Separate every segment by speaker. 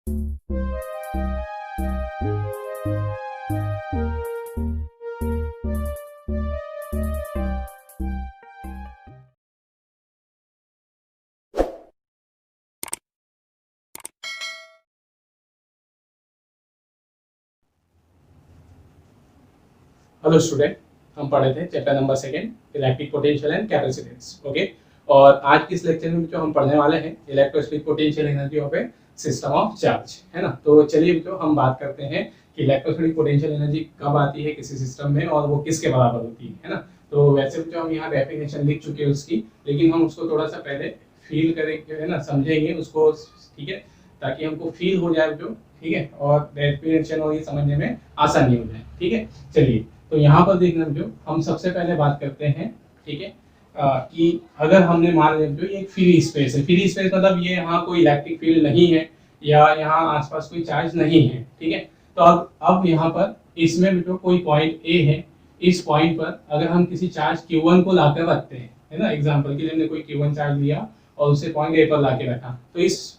Speaker 1: Hello student, हम पढ़े थे chapter number 2 electric potential and capacitance. Okay, और आज के इस लेक्चर में जो हम पढ़ने वाले हैं electrostatic potential energy of a system of charge, है ना। तो चलिए जो हम बात करते हैं कि इलेक्ट्रोस्टैटिक पोटेंशियल एनर्जी कब आती है किसी सिस्टम में और वो किसके बराबर होती है ना। तो वैसे जो हम यहाँ डेफिनेशन लिख चुके हैं उसकी, लेकिन हम उसको थोड़ा सा पहले फील करेंगे, है ना, समझेंगे उसको, ठीक है, ताकि हमको फील हो जाए जो, ठीक है, और डेफिनेशन और ये समझने में आसानी हो जाए, ठीक है। चलिए, तो यहाँ पर देखना जो हम सबसे पहले बात करते हैं, ठीक है, कि अगर हमने मान लिया जो ये एक फ्री स्पेस है, फ्री स्पेस मतलब ये यहाँ कोई इलेक्ट्रिक फील्ड नहीं है या यहाँ आसपास कोई चार्ज नहीं है, ठीक है। तो अब यहाँ पर इसमें जो कोई पॉइंट ए है, इस पॉइंट पर अगर हम किसी चार्ज Q1 को लाकर रखते हैं, है ना, एग्जाम्पल के लिए हमने कोई Q1 चार्ज लिया और उसे पॉइंट ए पर ला के रखा, तो इस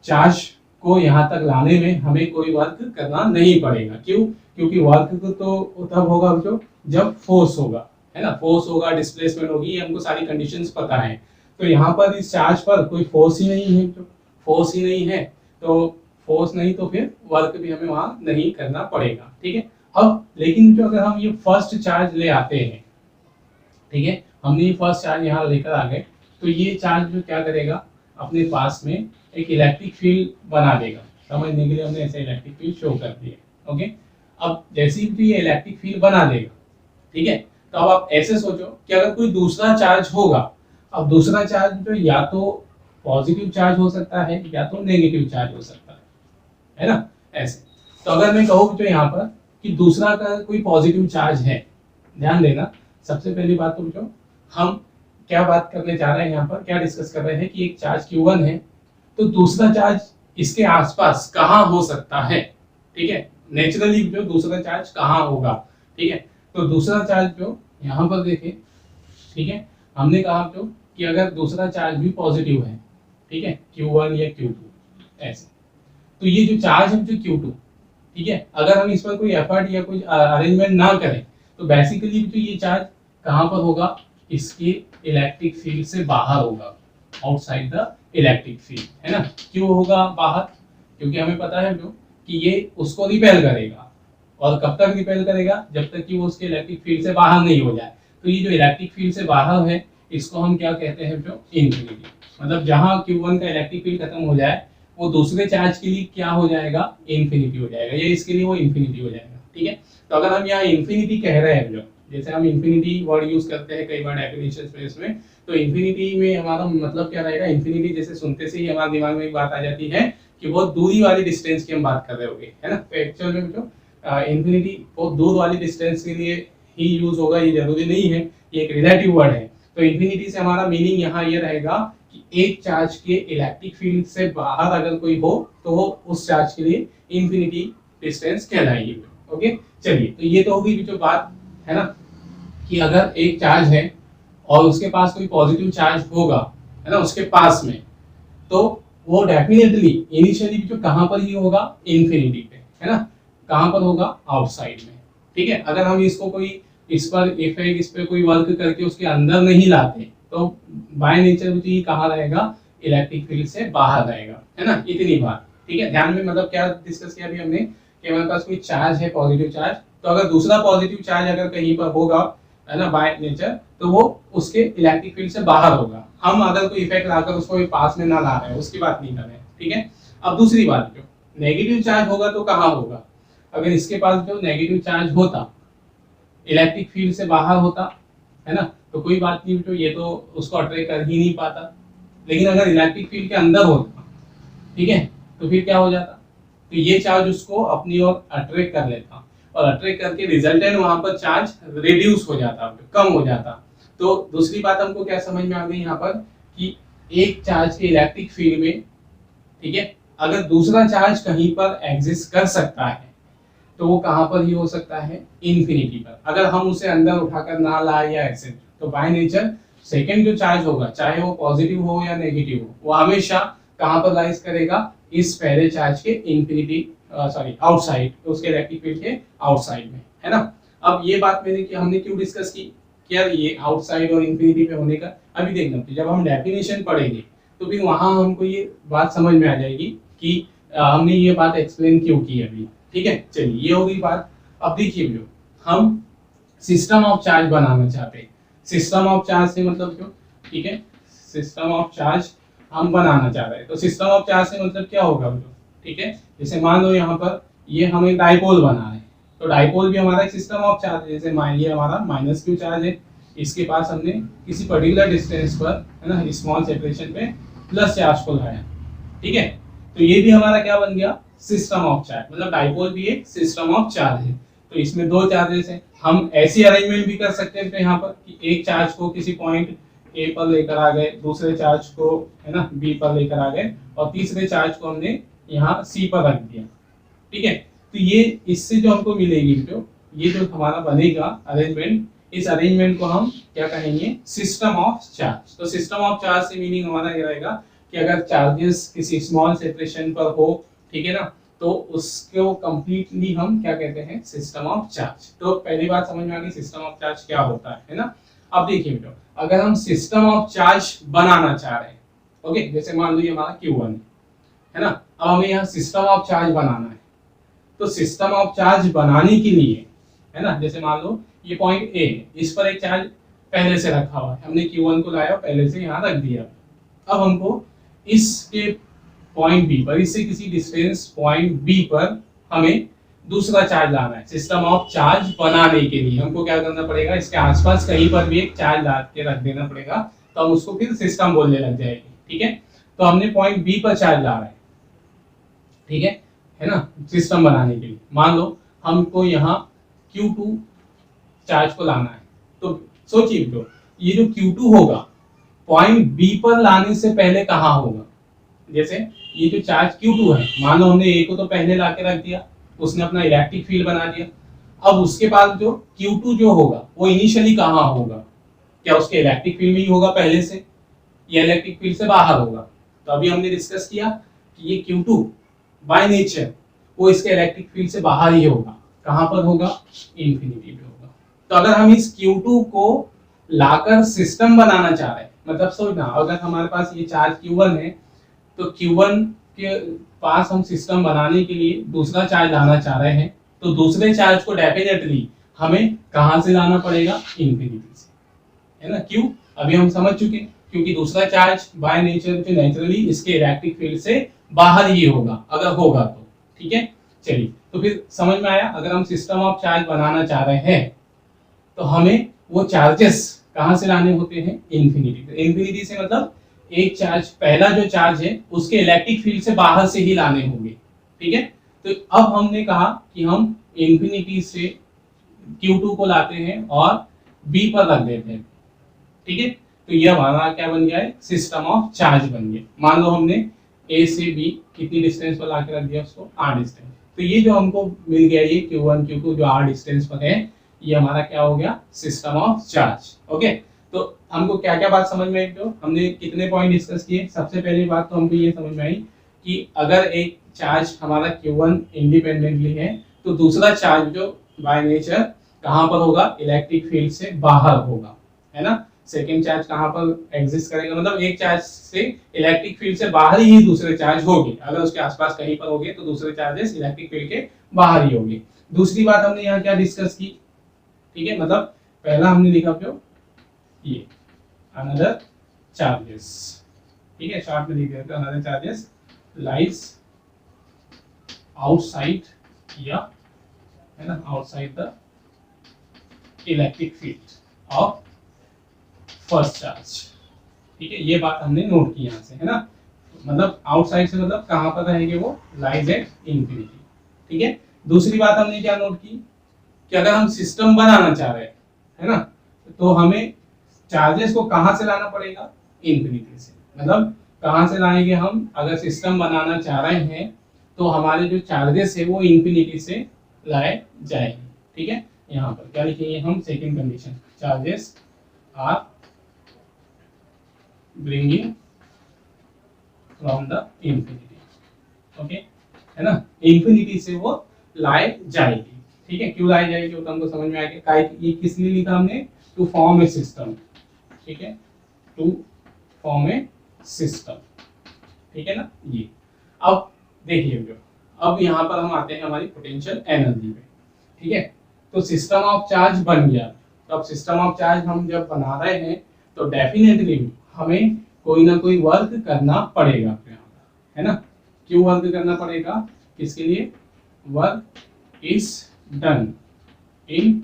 Speaker 1: चार्ज को यहाँ तक लाने में हमें कोई वर्क करना नहीं पड़ेगा। क्यों? क्योंकि वर्क तो तब होगा जो जब फोर्स होगा, है ना, फोर्स होगा, डिस्प्लेसमेंट होगी, ये हमको सारी कंडीशंस पता है। तो यहाँ पर इस चार्ज पर कोई फोर्स ही नहीं है, जो फोर्स ही नहीं है, तो फोर्स नहीं तो फिर वर्क भी हमें वहां नहीं करना पड़ेगा, ठीक है। अब लेकिन जो अगर हम ये फर्स्ट चार्ज ले आते हैं, ठीक है, हमने ये फर्स्ट चार्ज यहाँ लेकर आ गए, तो ये चार्ज जो क्या करेगा, अपने पास में एक इलेक्ट्रिक फील्ड बना देगा। समझने के लिए हमने ऐसे इलेक्ट्रिक फील्ड शो कर दिया। ओके, अब जैसे ही ये इलेक्ट्रिक फील्ड बना देगा, ठीक है, तो अब आप ऐसे सोचो कि अगर कोई दूसरा चार्ज होगा, अब दूसरा चार्ज जो या तो पॉजिटिव चार्ज हो सकता है या तो नेगेटिव चार्ज हो सकता है ना, ऐसे। तो अगर मैं कहूँ तो यहाँ पर कि दूसरा का कोई पॉजिटिव चार्ज है, ध्यान देना, सबसे पहली बात तो जो हम क्या बात करने जा रहे हैं, यहाँ पर क्या डिस्कस कर रहे हैं कि एक चार्ज Q1 है, तो दूसरा चार्ज इसके आसपास कहाँ हो सकता है, ठीक है, नेचुरली जो दूसरा चार्ज कहाँ होगा, ठीक है। तो दूसरा चार्ज जो यहाँ पर देखें, ठीक है, हमने कहा जो कि अगर दूसरा चार्ज भी पॉजिटिव है, ठीक है, Q1 या Q2 ऐसे, तो ये जो चार्ज है जो Q2, ठीक है, अगर हम इस पर कोई एफर्ट या कोई अरेंजमेंट ना करें तो बेसिकली तो ये चार्ज कहाँ पर होगा, इसके इलेक्ट्रिक फील्ड से बाहर होगा, आउटसाइड द इलेक्ट्रिक फील्ड, है ना। क्यों होगा बाहर? क्योंकि हमें पता है जो कि ये उसको रिपेल करेगा, और कब तक रिपेल करेगा, जब तक कि वो उसके इलेक्ट्रिक फील्ड से बाहर नहीं हो जाए। तो ये जो इलेक्ट्रिक फील्ड से बाहर है, इसको हम क्या कहते हैं जो इन्फिनिटी, मतलब जहां Q1 का इलेक्ट्रिक फील्ड खत्म हो जाए वो दूसरे चार्ज के लिए क्या हो जाएगा, इन्फिनिटी हो जाएगा, या इसके लिए वो इन्फिनिटी हो जाएगा, ठीक है। तो अगर हम यहाँ इन्फिनिटी कह रहे हैं, जो जैसे हम इन्फिनिटी वर्ड यूज करते हैं कई बार डेफिनेशन में, तो इन्फिनिटी में हमारा मतलब क्या रहेगा, इन्फिनिटी जैसे सुनते से ही हमारे दिमाग में एक बात आ जाती है कि बहुत दूरी वाली डिस्टेंस की हम बात कर रहे होंगे, है ना। तो एक्चुअल में जो इन्फिनिटी बहुत दूर वाली डिस्टेंस के लिए ही यूज होगा, ये जरूरी नहीं है, ये एक रिलेटिव वर्ड है। तो इन्फिनिटी से हमारा मीनिंग यहाँ ये रहेगा कि एक चार्ज के इलेक्ट्रिक फील्ड से बाहर अगर कोई हो तो वो उस चार्ज के लिए इन्फिनिटी डिस्टेंस कहलाएगी। ओके, चलिए, तो ये तो होगी जो बात, है ना, कि अगर एक चार्ज है और उसके पास कोई पॉजिटिव चार्ज होगा, है ना, उसके पास में, तो वो डेफिनेटली इनिशियली जो कहाँ पर ही होगा, इन्फिनिटी पे, है ना, कहाँ पर होगा, आउटसाइड में, ठीक है। अगर हम इसको कोई इस पर इफेक्ट, इस पे कोई वर्क करके उसके अंदर नहीं लाते तो बाय नेचर ये कहाँ रहेगा, इलेक्ट्रिक फील्ड से बाहर रहेगा, है ना, इतनी बात, ठीक है। ध्यान में मतलब क्या डिस्कस किया अभी हमने कि हमारे पास कोई चार्ज है पॉजिटिव चार्ज, तो अगर दूसरा पॉजिटिव चार्ज अगर कहीं पर होगा, है ना, बाय नेचर, तो वो उसके इलेक्ट्रिक फील्ड से बाहर होगा। हम अगर कोई इफेक्ट लाकर उसको पास में ना ला रहे हैं, उसकी बात नहीं कर रहे हैं, ठीक है। अब दूसरी बात, जो नेगेटिव चार्ज होगा तो कहाँ होगा, अगर इसके पास जो नेगेटिव चार्ज होता, इलेक्ट्रिक फील्ड से बाहर होता, है ना, तो कोई बात नहीं, तो ये तो उसको अट्रैक्ट कर ही नहीं पाता। लेकिन अगर इलेक्ट्रिक फील्ड के अंदर होता, ठीक है, तो फिर क्या हो जाता, तो ये चार्ज उसको अपनी ओर अट्रैक्ट कर लेता, और अट्रैक्ट करके रिजल्टेंट वहां पर चार्ज रिड्यूस हो जाता, कम हो जाता। तो दूसरी बात हमको क्या समझ में आ गई यहाँ पर कि एक चार्ज के इलेक्ट्रिक फील्ड में, ठीक है, अगर दूसरा चार्ज कहीं पर एग्जिस्ट कर सकता है तो वो कहाँ पर ही हो सकता है, इन्फिनिटी पर। अगर हम उसे अंदर उठाकर ना लाए या ऐसे, तो बाय नेचर सेकंड जो चार्ज होगा, चाहे वो पॉजिटिव हो या नेगेटिव हो, वो हमेशा कहाँ पर लाइज करेगा, इस पहले चार्ज के इंफिनिटी सॉरी आउटसाइड, उसके इलेक्ट्रिक फील्ड के आउटसाइड में, है ना। अब ये बात हमने क्यों डिस्कस की, क्या ये आउटसाइड और इंफिनिटी पे होने का, अभी देखना, जब हम डेफिनेशन पढ़ेंगे तो फिर वहां हमको ये बात समझ में आ जाएगी कि हमने ये बात एक्सप्लेन क्यों की अभी, ठीक है। चलिए ये हो गई बात। अब देखिए जो हम सिस्टम ऑफ चार्ज बनाना चाहते हैं, सिस्टम ऑफ चार्ज से मतलब क्यों, ठीक है, सिस्टम ऑफ चार्ज हम बनाना चाह रहे हैं, तो सिस्टम ऑफ चार्ज से मतलब क्या होगा, ठीक है। जैसे मान लो यहाँ पर ये हमें डाइपोल बना है, तो डाइपोल भी हमारा एक सिस्टम ऑफ चार्ज है। जैसे मान लिया हमारा माइनस क्यू चार्ज है, इसके पास हमने किसी पर्टिकुलर डिस्टेंस पर, है ना, स्मॉल सेपरेशन पे प्लस चार्ज को लगाया, ठीक है। तो ये भी हमारा क्या बन गया, सिस्टम ऑफ चार्ज, मतलब डाइपोल भी एक सिस्टम ऑफ चार्ज है। तो इसमें दो चार्जेस हैं, हम ऐसी अरेंजमेंट भी कर सकते हैं यहाँ पर कि एक चार्ज को किसी पॉइंट ए पर लेकर आ गए, दूसरे चार्ज को, है ना, बी पर लेकर आ गए, और तीसरे चार्ज को हमने यहाँ सी पर रख दिया, ठीक है। तो ये इससे जो हमको मिलेगी, जो ये जो हमारा बनेगा अरेंजमेंट, इस अरेंजमेंट को हम क्या कहेंगे, सिस्टम ऑफ चार्ज। तो सिस्टम ऑफ चार्ज से मीनिंग हमारा ये रहेगा कि अगर चार्जेस किसी स्मॉल सेपरेशन पर हो, ठीक है ना, तो उसको कंप्लीटली हम क्या कहते हैं, सिस्टम ऑफ चार्ज। तो पहली बात समझ में आ गई सिस्टम ऑफ चार्ज क्या होता है ना। अब देखिए बेटा, अगर हम सिस्टम ऑफ चार्ज बनाना चाह रहे हैं, ओके, जैसे मान लो ये हमारा Q1 है ना, अब हमें यहाँ सिस्टम ऑफ चार्ज बनाना है, तो सिस्टम ऑफ चार्ज बनाने के लिए, है ना, जैसे मान लो ये पॉइंट ए है, इस पर एक चार्ज पहले से रखा हुआ है, हमने Q1 को लाया पहले से यहाँ रख दिया। अब हमको इसके पॉइंट बी पर, इससे किसी डिस्टेंस पॉइंट बी पर हमें दूसरा चार्ज लाना है। सिस्टम ऑफ चार्ज बनाने के लिए हमको क्या करना पड़ेगा, इसके आसपास कहीं पर भी एक चार्ज ला के रख देना पड़ेगा, तो हम उसको फिर सिस्टम बोलने लग जाएगी, ठीक है। तो हमने पॉइंट बी पर चार्ज ला रहे हैं, ठीक है ना, सिस्टम बनाने के लिए। मान लो हमको यहाँ Q2 चार्ज को लाना है, तो सोचिए तो ये जो Q2 होगा पॉइंट बी पर लाने से पहले कहाँ होगा। जैसे ये जो चार्ज Q2 है, मान लो हमने ए को तो पहले ला के रख दिया, उसने अपना इलेक्ट्रिक फील्ड बना दिया। अब उसके बाद जो Q2 जो होगा वो इनिशियली कहाँ होगा, क्या उसके इलेक्ट्रिक फील्ड में ही होगा पहले से, या इलेक्ट्रिक फील्ड से बाहर होगा। तो अभी हमने डिस्कस किया कि ये Q2 बाय नेचर वो इसके इलेक्ट्रिक फील्ड से बाहर ही होगा। कहाँ पर होगा, इंफिनिटी पे होगा। तो अगर हम इस Q2 को लाकर सिस्टम बनाना चाह रहे हैं, मतलब सोचना, अगर हमारे पास ये चार्ज Q1 है, तो Q1 के पास हम सिस्टम बनाने के लिए दूसरा चार्ज लाना चाह रहे हैं, तो दूसरे चार्ज को डेफिनेटली हमें कहां से लाना पड़ेगा, इंफिनिटी से, है ना। क्यों, अभी हम समझ चुके, क्योंकि दूसरा चार्ज बाय नेचर जो नेचुरली इसके इलेक्ट्रिक फील्ड से बाहर ही होगा, अगर होगा तो, ठीक है। चलिए, तो फिर समझ में आया, अगर हम सिस्टम ऑफ चार्ज बनाना चाह रहे हैं तो हमें वो चार्जेस कहां से लाने होते हैं, इंफिनिटी। इंफिनिटी से मतलब एक चार्ज, पहला जो चार्ज है उसके इलेक्ट्रिक फील्ड से बाहर से ही लाने होंगे, ठीक है। तो अब हमने कहा कि हम इंफिनिटी से Q2 को लाते हैं और B पर रख देते हैं, ठीक है। तो ये हमारा क्या बन गया है, सिस्टम ऑफ चार्ज बन गया। मान लो हमने A से B कितनी डिस्टेंस पर लाके रख दिया, उसको R डिस्टेंस। तो ये जो हमको मिल गया, ये Q1 Q2 जो R डिस्टेंस पर है, ये हमारा क्या हो गया, सिस्टम ऑफ चार्ज, ओके। तो हमको क्या क्या बात समझ में आई, तो हमने कितने पॉइंट डिस्कस किए। सबसे पहली बात तो हमको ये समझ में आई कि अगर एक चार्ज हमारा Q1 इंडिपेंडेंटली है, तो दूसरा चार्ज जो बाय नेचर कहाँ पर होगा, इलेक्ट्रिक फील्ड से बाहर होगा, है ना। सेकेंड चार्ज कहाँ पर एग्जिस्ट करेगा, मतलब एक चार्ज से इलेक्ट्रिक फील्ड से बाहर ही दूसरे चार्ज होंगे, अगर उसके आसपास कहीं पर होंगे तो दूसरे चार्जेस इलेक्ट्रिक फील्ड के बाहर ही होंगे। दूसरी बात हमने यहाँ क्या डिस्कस की, ठीक है, मतलब पहला हमने लिखा क्यों, ये अनदर चार्जेस, ठीक है, शॉर्ट में लिख देते हैं, अनदर चार्जेस लाइज आउटसाइड, या है ना, outside the electric field of first charge, ठीक है। ये बात हमने नोट की यहाँ से, है ना, मतलब आउटसाइड से मतलब कहाँ पर रहेंगे, वो लाइज एट इंफिनिटी, ठीक है। दूसरी बात हमने क्या नोट की कि अगर हम सिस्टम बनाना चाह रहे हैं, है ना, तो हमें चार्जेस को कहां से लाना पड़ेगा, इंफिनिटी से। मतलब कहां से लाएंगे हम, अगर सिस्टम बनाना चाह रहे हैं तो हमारे जो चार्जेस है वो इंफिनिटी से लाए जाएंगे, ठीक है। यहाँ पर क्या लिखेंगे हम, second condition, charges are bringing from the infinity, okay, है ना, इंफिनिटी से वो लाई जाएगी, ठीक है। क्यों लाई जाएगी वो तो हमको समझ में आ गया। ये किस लिए लिखा हमने, टू फॉर्म ए सिस्टम, ठीक है, टू फॉर्म ए सिस्टम, ठीक है ना। ये अब देखिए जो, अब यहाँ पर हम आते हैं हमारी पोटेंशियल एनर्जी पे, ठीक है। तो सिस्टम ऑफ चार्ज बन गया। तो अब सिस्टम ऑफ चार्ज हम जब बना रहे हैं तो डेफिनेटली हमें कोई ना कोई वर्क करना पड़ेगा यहाँ पर, है ना। क्यों वर्क करना पड़ेगा, किसके लिए, work is done in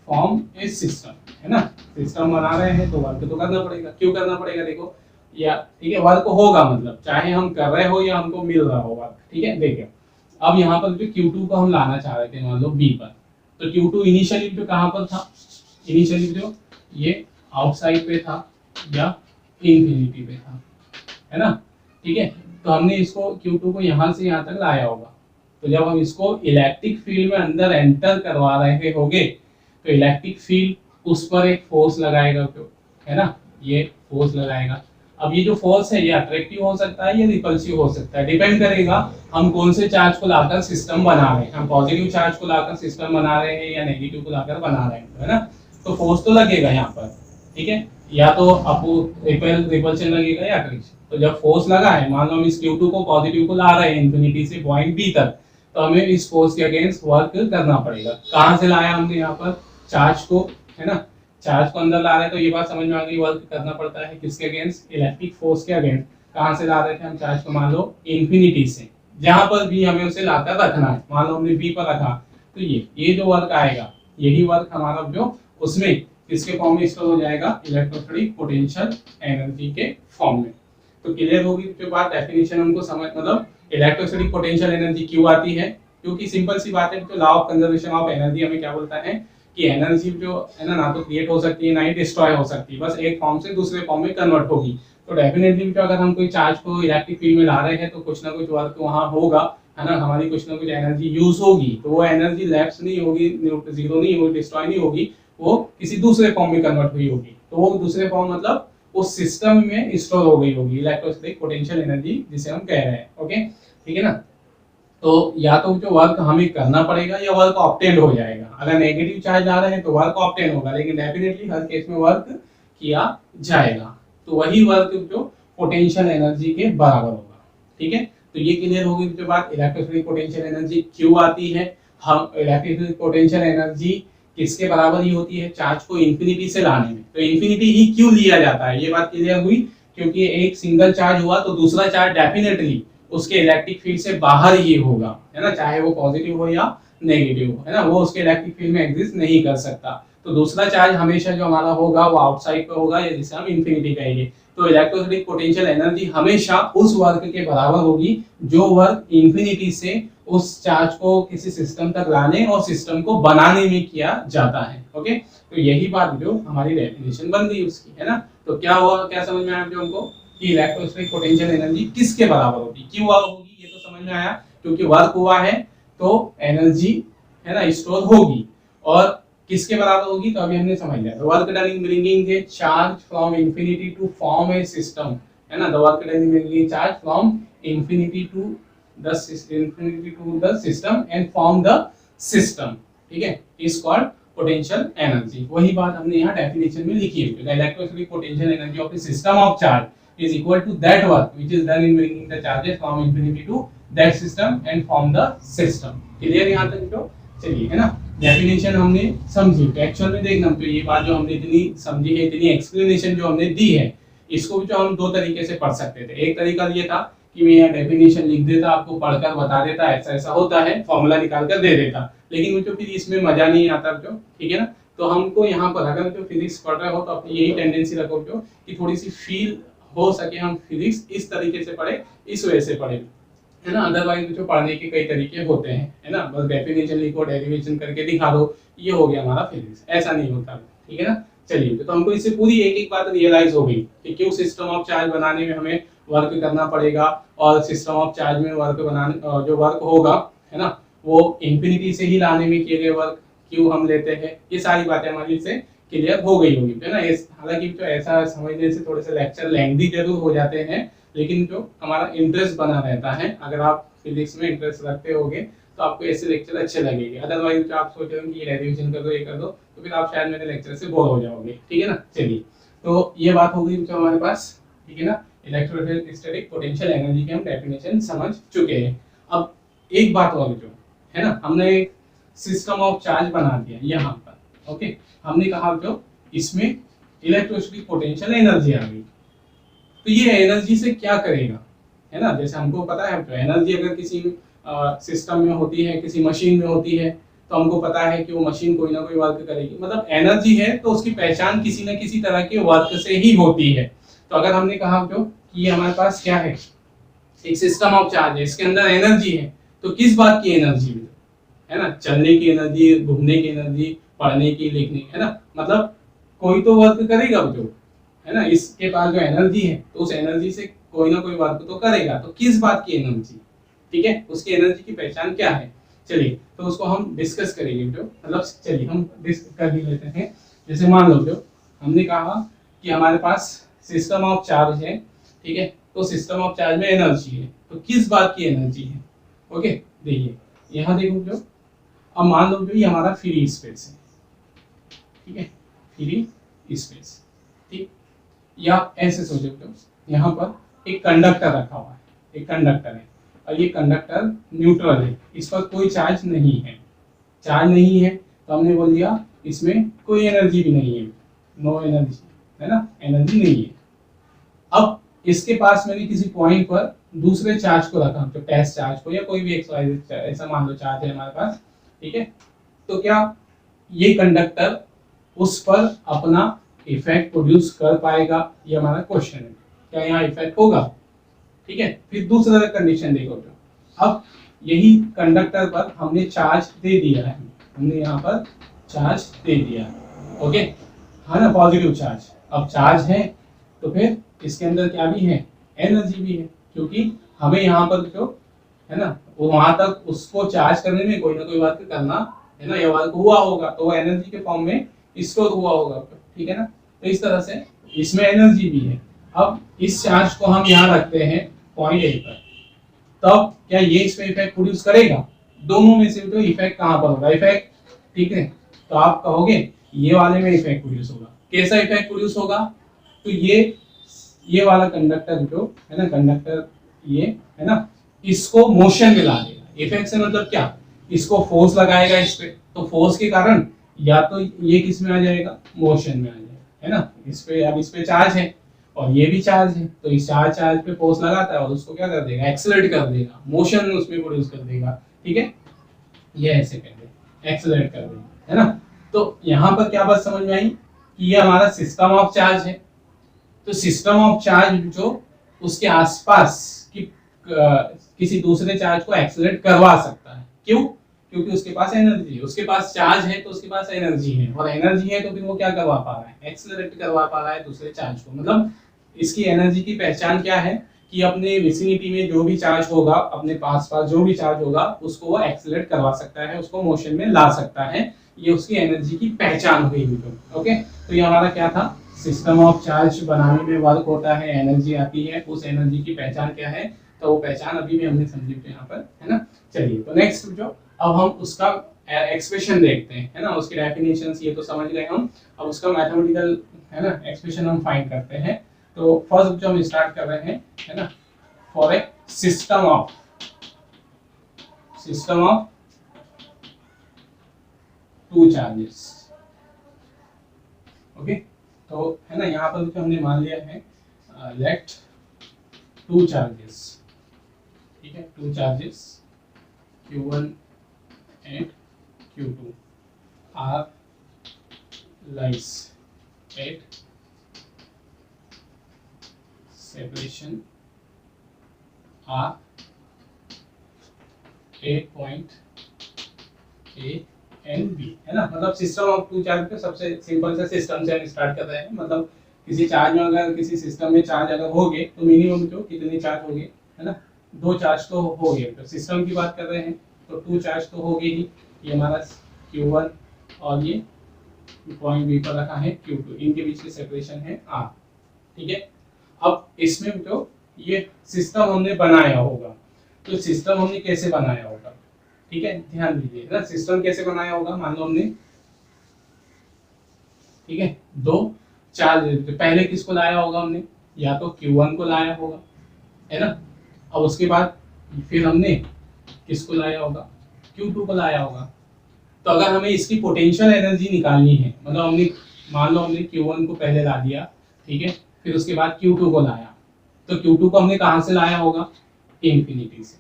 Speaker 1: form a system, है ना। सिस्टम बना रहे हैं तो वर्क तो करना पड़ेगा। क्यों करना पड़ेगा, देखो या ठीक है, वर्क होगा मतलब चाहे हम कर रहे हो या हमको मिल रहा हो वर्क, ठीक है। देखिए अब यहाँ पर जो Q2 को हम लाना चाह रहे थे मान लो B पर, तो Q2 इनिशियली जो कहाँ पर था, इनिशियली जो ये आउटसाइड पे था या इंफिनिटी पे था, है ना, ठीक है। तो हमने इसको Q2 को यहाँ से यहाँ तक लाया होगा। तो जब हम इसको इलेक्ट्रिक फील्ड में अंदर एंटर करवा रहे होंगे तो इलेक्ट्रिक फील्ड उस पर एक फोर्स लगाएगा, है ना, ये फोर्स लगाएगा। अब ये जो फोर्स है ये अट्रैक्टिव हो सकता है या रिपल्सिव हो सकता है, डिपेंड करेगा हम कौन से चार्ज को लाकर सिस्टम बना रहे हैं। हम पॉजिटिव चार्ज को लाकर सिस्टम बना रहे हैं या नेगेटिव को लाकर बना रहे हैं, है ना। तो फोर्स तो लगेगा यहाँ पर, ठीक है, या तो रिपल्शन लगेगा या अट्रैक्शन। तो जब फोर्स लगा है, मान लो हम इस Q2 को पॉजिटिव को ला रहे हैं इंफिनिटी से पॉइंट B तक, तो हमें इस फोर्स के अगेंस्ट वर्क करना पड़ेगा। कहाँ से लाया हमने यहाँ पर चार्ज को, है ना, चार्ज को अंदर ला रहे हैं तो ये बात समझ में आ गई, वर्क करना पड़ता है किसके अगेंस्ट, इलेक्ट्रिक फोर्स के अगेंस्ट। कहाँ से ला रहे थे हम चार्ज को, मान लो इंफिनिटी से, जहां पर भी हमें उसे लाकर रखना है, मान लो हमने B पर रखा, तो ये जो वर्क आएगा यही वर्क हमारा जो उसमें किसके फॉर्म में स्टोर हो जाएगा, इलेक्ट्रोस्टैटिक पोटेंशियल एनर्जी के फॉर्म में। तो क्लियर होगी जो बात, डेफिनेशन हमको समझ, मतलब इलेक्ट्रोस्टैटिक पोटेंशियल एनर्जी क्यों आती है, क्योंकि सिंपल सी बात है, तो law of conservation of energy हमें क्या बोलता है कि एनर्जी जो है ना तो क्रिएट हो सकती है ना ही डिस्ट्रॉय हो सकती है, बस एक फॉर्म से दूसरे फॉर्म में कन्वर्ट होगी। तो डेफिनेटली अगर हम कोई चार्ज को इलेक्ट्रिक फील्ड में ला रहे हैं तो कुछ ना कुछ वर्क वहाँ होगा, है ना, हमारी कुछ ना कुछ एनर्जी यूज होगी। तो वो एनर्जी लैप्स नहीं होगी, जीरो नहीं होगी, डिस्ट्रॉय नहीं होगी, वो किसी दूसरे फॉर्म में कन्वर्ट हुई होगी। तो वो दूसरे फॉर्म मतलब उस सिस्टम में स्टोर हो गई होगी, इलेक्ट्रोस्टैटिक पोटेंशियल एनर्जी जिसे हम कह रहे हैं। ओके, ठीक है ना। तो या तो जो वर्क हमें करना पड़ेगा या वर्क ऑब्टेन हो जाएगा। अगर नेगेटिव चार्ज आ रहे हैं तो वर्क ऑब्टेन होगा, लेकिन डेफिनेटली हर केस में वर्क किया जाएगा। तो वही वर्क जो पोटेंशियल एनर्जी के बराबर होगा, ठीक है। तो ये क्लियर होगी जो बात, इलेक्ट्रोस्टैटिक पोटेंशियल एनर्जी क्यों आती है। हम इलेक्ट्रोस्टैटिक पोटेंशियल एनर्जी किसके बराबर ही होती है, चार्ज को इंफिनिटी से लाने में। तो इंफिनिटी ही क्यों लिया जाता है, ये बात क्लियर हुई, क्योंकि एक सिंगल चार्ज हुआ तो दूसरा चार्ज डेफिनेटली उसके इलेक्ट्रिक फील्ड से बाहर ही होगा, है ना, चाहे वो पॉजिटिव हो या नेगेटिव हो, है ना, वो उसके इलेक्ट्रिक फील्ड में एग्जिस्ट नहीं कर सकता। तो दूसरा चार्ज हमेशा जो हमारा होगा वो आउटसाइड पे होगा, या जिसे हम इंफिनिटी कहेंगे। तो इलेक्ट्रोस्टैटिक पोटेंशियल एनर्जी हमेशा उस वर्क के बराबर होगी जो वर्क इंफिनिटी से उस चार्ज को किसी सिस्टम तक लाने और सिस्टम को बनाने में किया जाता है। ओके, तो यही बात जो हमारी डेफिनेशन बन गई उसकी, है ना। तो क्या हुआ, क्या समझ में आया जो हमको कि इलेक्ट्रोस्टैटिक पोटेंशियल एनर्जी किसके बराबर होगी, क्यों होगी, ये तो समझ में आया। क्योंकि वर्क हुआ है तो एनर्जी, है ना, स्टोर होगी, और किसके बराबर होगी, तो अभी हमने समझ लिया। The work done in bringing a charge from infinity to form a system, है ना, the work done in bringing charge from infinity to the system and form the system, ठीक है, इज कॉल्ड पोटेंशियल एनर्जी। वही बात हमने यहाँ definition में लिखी है, the electrostatic potential energy of a system of charge is equal to that work which is done in bringing the charges from infinity to that system and form the system। Clear यहाँ तक जो, चलिए, है ना, definition हमने समझी। तो actual में देखना, तो ये बात जो हमने इतनी समझी है, इतनी एक्सप्लेनेशन जो हमने दी है, इसको भी जो हम दो तरीके से पढ़ सकते थे। एक तरीका ये था कि मैं यहाँ डेफिनेशन लिख देता, आपको पढ़कर बता देता ऐसा ऐसा होता है, फॉर्मूला निकाल कर दे देता, लेकिन मुझे फिर इसमें मजा नहीं आता जो, ठीक है ना। तो हमको यहाँ पर अगर जो फिजिक्स पढ़ रहे हो तो अपनी यही टेंडेंसी रखो जो कि थोड़ी सी फील हो सके, हम फिजिक्स इस तरीके से पढ़े, इस वजह से पढ़े, है ना। अदरवाइज जो पढ़ने के कई तरीके होते हैं, है ना, बस डेफिनेशन लिखो, डेरिवेशन करके दिखा दो, ये हो गया हमारा फिजिक्स, ऐसा नहीं होता, ठीक है ना। चलिए, तो हमको इससे पूरी एक एक बात रियलाइज हो गई कि क्यों सिस्टम ऑफ चार्ज बनाने में हमें वर्क करना पड़ेगा, और सिस्टम ऑफ चार्ज में वर्क बनाने जो वर्क होगा, है ना, वो इंफिनिटी से ही लाने में किए गए वर्क क्यों हम लेते हैं, ये सारी बातें हमारी से क्लियर हो गई होगी, है ना। हालांकि तो ऐसा समझने से थोड़े से लेक्चर लेंथी जरूर हो जाते हैं, लेकिन जो हमारा इंटरेस्ट बना रहता है, अगर आप फिजिक्स में इंटरेस्ट रखते होगे तो आपको ऐसे लेक्चर अच्छे लगेंगे। अदरवाइज जो आप सोच रहे हो कि ये रिवीजन कर दो, ये कर दो, तो फिर आप शायद मेरे लेक्चर से बोर हो जाओगे। ठीक है ना। चलिए, तो ये बात हो गई जो हमारे पास, ठीक है ना। इलेक्ट्रोस्टैटिक पोटेंशियल एनर्जी की हम डेफिनेशन समझ चुके हैं। अब एक बात और जो है ना, हमने एक सिस्टम ऑफ चार्ज बना दिया यहाँ पर। ओके, हमने कहा जो इसमें इलेक्ट्रोस्टैटिक पोटेंशियल एनर्जी आ गई, तो ये एनर्जी से क्या करेगा, है ना। जैसे हमको पता है जो एनर्जी अगर किसी सिस्टम में होती है, किसी मशीन में होती है, तो हमको पता है कि वो मशीन कोई ना कोई वर्क करेगी। मतलब एनर्जी है तो उसकी पहचान किसी न किसी तरह के वर्क से ही होती है। तो अगर हमने कहा जो कि ये हमारे पास क्या है, एक सिस्टम ऑफ चार्ज है, इसके अंदर एनर्जी है, तो किस बात की एनर्जी है ना, चलने की एनर्जी, घूमने की एनर्जी, पढ़ने की, लिखने की, है ना। मतलब कोई तो वर्क करेगा जो, है ना। इसके पास जो एनर्जी है तो उस एनर्जी से कोई ना कोई वर्क तो करेगा। तो किस बात की एनर्जी, ठीक है, उसकी एनर्जी की पहचान क्या है। चलिए, तो उसको हम डिस्कस करेंगे जो, मतलब चलिए हम डिस्कस कर ही लेते हैं। जैसे मान लो जो हमने कहा कि हमारे पास सिस्टम ऑफ चार्ज है, ठीक है, तो सिस्टम ऑफ चार्ज में एनर्जी है, तो किस बात की एनर्जी है। ओके, देखिए यहाँ देखो जो, अब मान लो जो ये हमारा फ्री स्पेस है, ठीक है, फ्री स्पेस, ठीक। या ऐसे सोचो तो यहाँ पर एक कंडक्टर रखा हुआ है, एक कंडक्टर है, और ये कंडक्टर न्यूट्रल है, इस पर कोई चार्ज नहीं है। चार्ज नहीं है तो हमने बोल दिया इसमें कोई एनर्जी भी नहीं है, नो एनर्जी, है ना, एनर्जी नहीं है। अब इसके पास मैंने किसी पॉइंट पर दूसरे चार्ज को रखा, तो टेस्ट चार्ज को या कोई भी एक्स ऐसा मान लो चार्ज है हमारे पास, ठीक है। तो क्या ये कंडक्टर उस पर अपना इफेक्ट प्रोड्यूस कर पाएगा, ये हमारा क्वेश्चन है। क्या यहाँ इफेक्ट होगा, ठीक है। फिर दूसरा कंडीशन देखो जो, अब यही कंडक्टर पर हमने चार्ज दे दिया है, हमने यहाँ पर चार्ज दे दिया है, ओके, है ना, पॉजिटिव चार्ज। अब चार्ज है तो फिर इसके अंदर क्या भी है, एनर्जी भी है, क्योंकि हमें यहाँ पर जो है ना, वो वहां तक उसको चार्ज करने में कोई ना कोई वर्क करना है ना, ये वर्क हुआ होगा तो वो एनर्जी के फॉर्म में स्टोर हुआ होगा, ठीक है ना। तो इस तरह से इसमें एनर्जी भी है। अब इस चार्ज को हम यहाँ रखते हैं पॉइंट ए पर, तब क्या ये इस पे इफेक्ट प्रोड्यूस करेगा, दोनों में से तो इफेक्ट कहाँ पर होगा, इफेक्ट, ठीक है। तो आप कहोगे ये वाले में इफेक्ट प्रोड्यूस होगा, कैसा इफेक्ट प्रोड्यूस होगा, तो ये वाला कंडक्टर जो है ना, कंडक्टर ये है ना, इसको मोशन में ला देगा। इफेक्ट से मतलब क्या, इसको फोर्स लगाएगा इस पे, तो फोर्स के कारण या तो ये किस में आ जाएगा, मोशन में आ जाएगा, है ना। इस पे, अब इस पे चार्ज है और ये भी चार्ज है, तो इस चार्ज पे फोर्स लगाता है और उसको क्या कर देगा, एक्सेलरेट कर देगा, मोशन उसमें प्रोड्यूस कर देगा, ठीक है। ये ऐसे कर देगा, एक्सेलरेट कर देगा, है ना। तो यहाँ पर क्या बात समझ में आई कि ये हमारा सिस्टम ऑफ चार्ज है। तो सिस्टम ऑफ चार्ज जो उसके आसपास की किसी दूसरे चार्ज को एक्सेलरेट करवा सकता है, क्यों, क्योंकि उसके पास एनर्जी है, उसके पास चार्ज है तो उसके पास एनर्जी है, और एनर्जी है तो फिर वो क्या करवा पा रहा है, एक्सेलरेट करवा पा रहा है दूसरे चार्ज को। मतलब इसकी एनर्जी की पहचान क्या है कि अपने विसिनिटी में जो भी चार्ज होगा, अपने पास जो भी चार्ज होगा, उसको वो एक्सेलरेट करवा सकता है, उसको मोशन में ला सकता है। ये उसकी एनर्जी की पहचान हुई। ओके, तो ये हमारा क्या था, सिस्टम ऑफ चार्ज बनाने में वर्क होता है, एनर्जी आती है, उस एनर्जी की पहचान क्या है, तो वो पहचान अभी भी हमने समझी थी यहाँ पर, है ना। चलिए, तो नेक्स्ट जो, अब हम उसका एक्सप्रेशन देखते हैं, है ना, उसकी डेफिनेशंस ये तो समझ गए हम। अब उसका मैथमेटिकल, है ना, एक्सप्रेशन हम फाइंड करते हैं। तो फर्स्ट जो हम स्टार्ट कर रहे हैं, है ना, for a system of two charges, okay. तो है ना, यहाँ पर जो हमने मान लिया है, लेट टू चार्जेस, ठीक है, two charges Q1 and Q2 are lies at separation R at point A and B, है ना। मतलब सिस्टम ऑफ टू चार्ज पे सबसे सिंपल सा सिस्टम से हम स्टार्ट कर रहे हैं। मतलब किसी चार्ज में, अगर किसी सिस्टम में चार्ज अगर हो गए तो मिनिमम जो कितने चार्ज हो गए, है ना, दो चार्ज तो हो गए। तो सिस्टम की बात कर रहे हैं तो टू चार्ज तो हो गए ही, ये हमारा Q1 और ये पॉइंट बी पर रखा है Q2, इनके बीच की सेपरेशन है R, ठीक है। अब इसमें जो ये सिस्टम हमने बनाया होगा। तो सिस्टम हमने कैसे बनाया होगा, ठीक है, ध्यान दीजिए ना, सिस्टम कैसे बनाया होगा। मान लो हमने, ठीक है, दो चार्ज, पहले किसको लाया होगा हमने, या तो Q1 को लाया होगा, है ना। अब उसके बाद फिर हमने किसको लाया होगा, Q2 को लाया होगा। तो अगर हमें इसकी पोटेंशियल एनर्जी निकालनी है, मतलब हमने, मान लो हमने Q1 को पहले ला दिया, ठीक है, फिर उसके बाद Q2 को लाया, तो Q2 को हमने कहाँ से लाया होगा, इंफिनिटी से,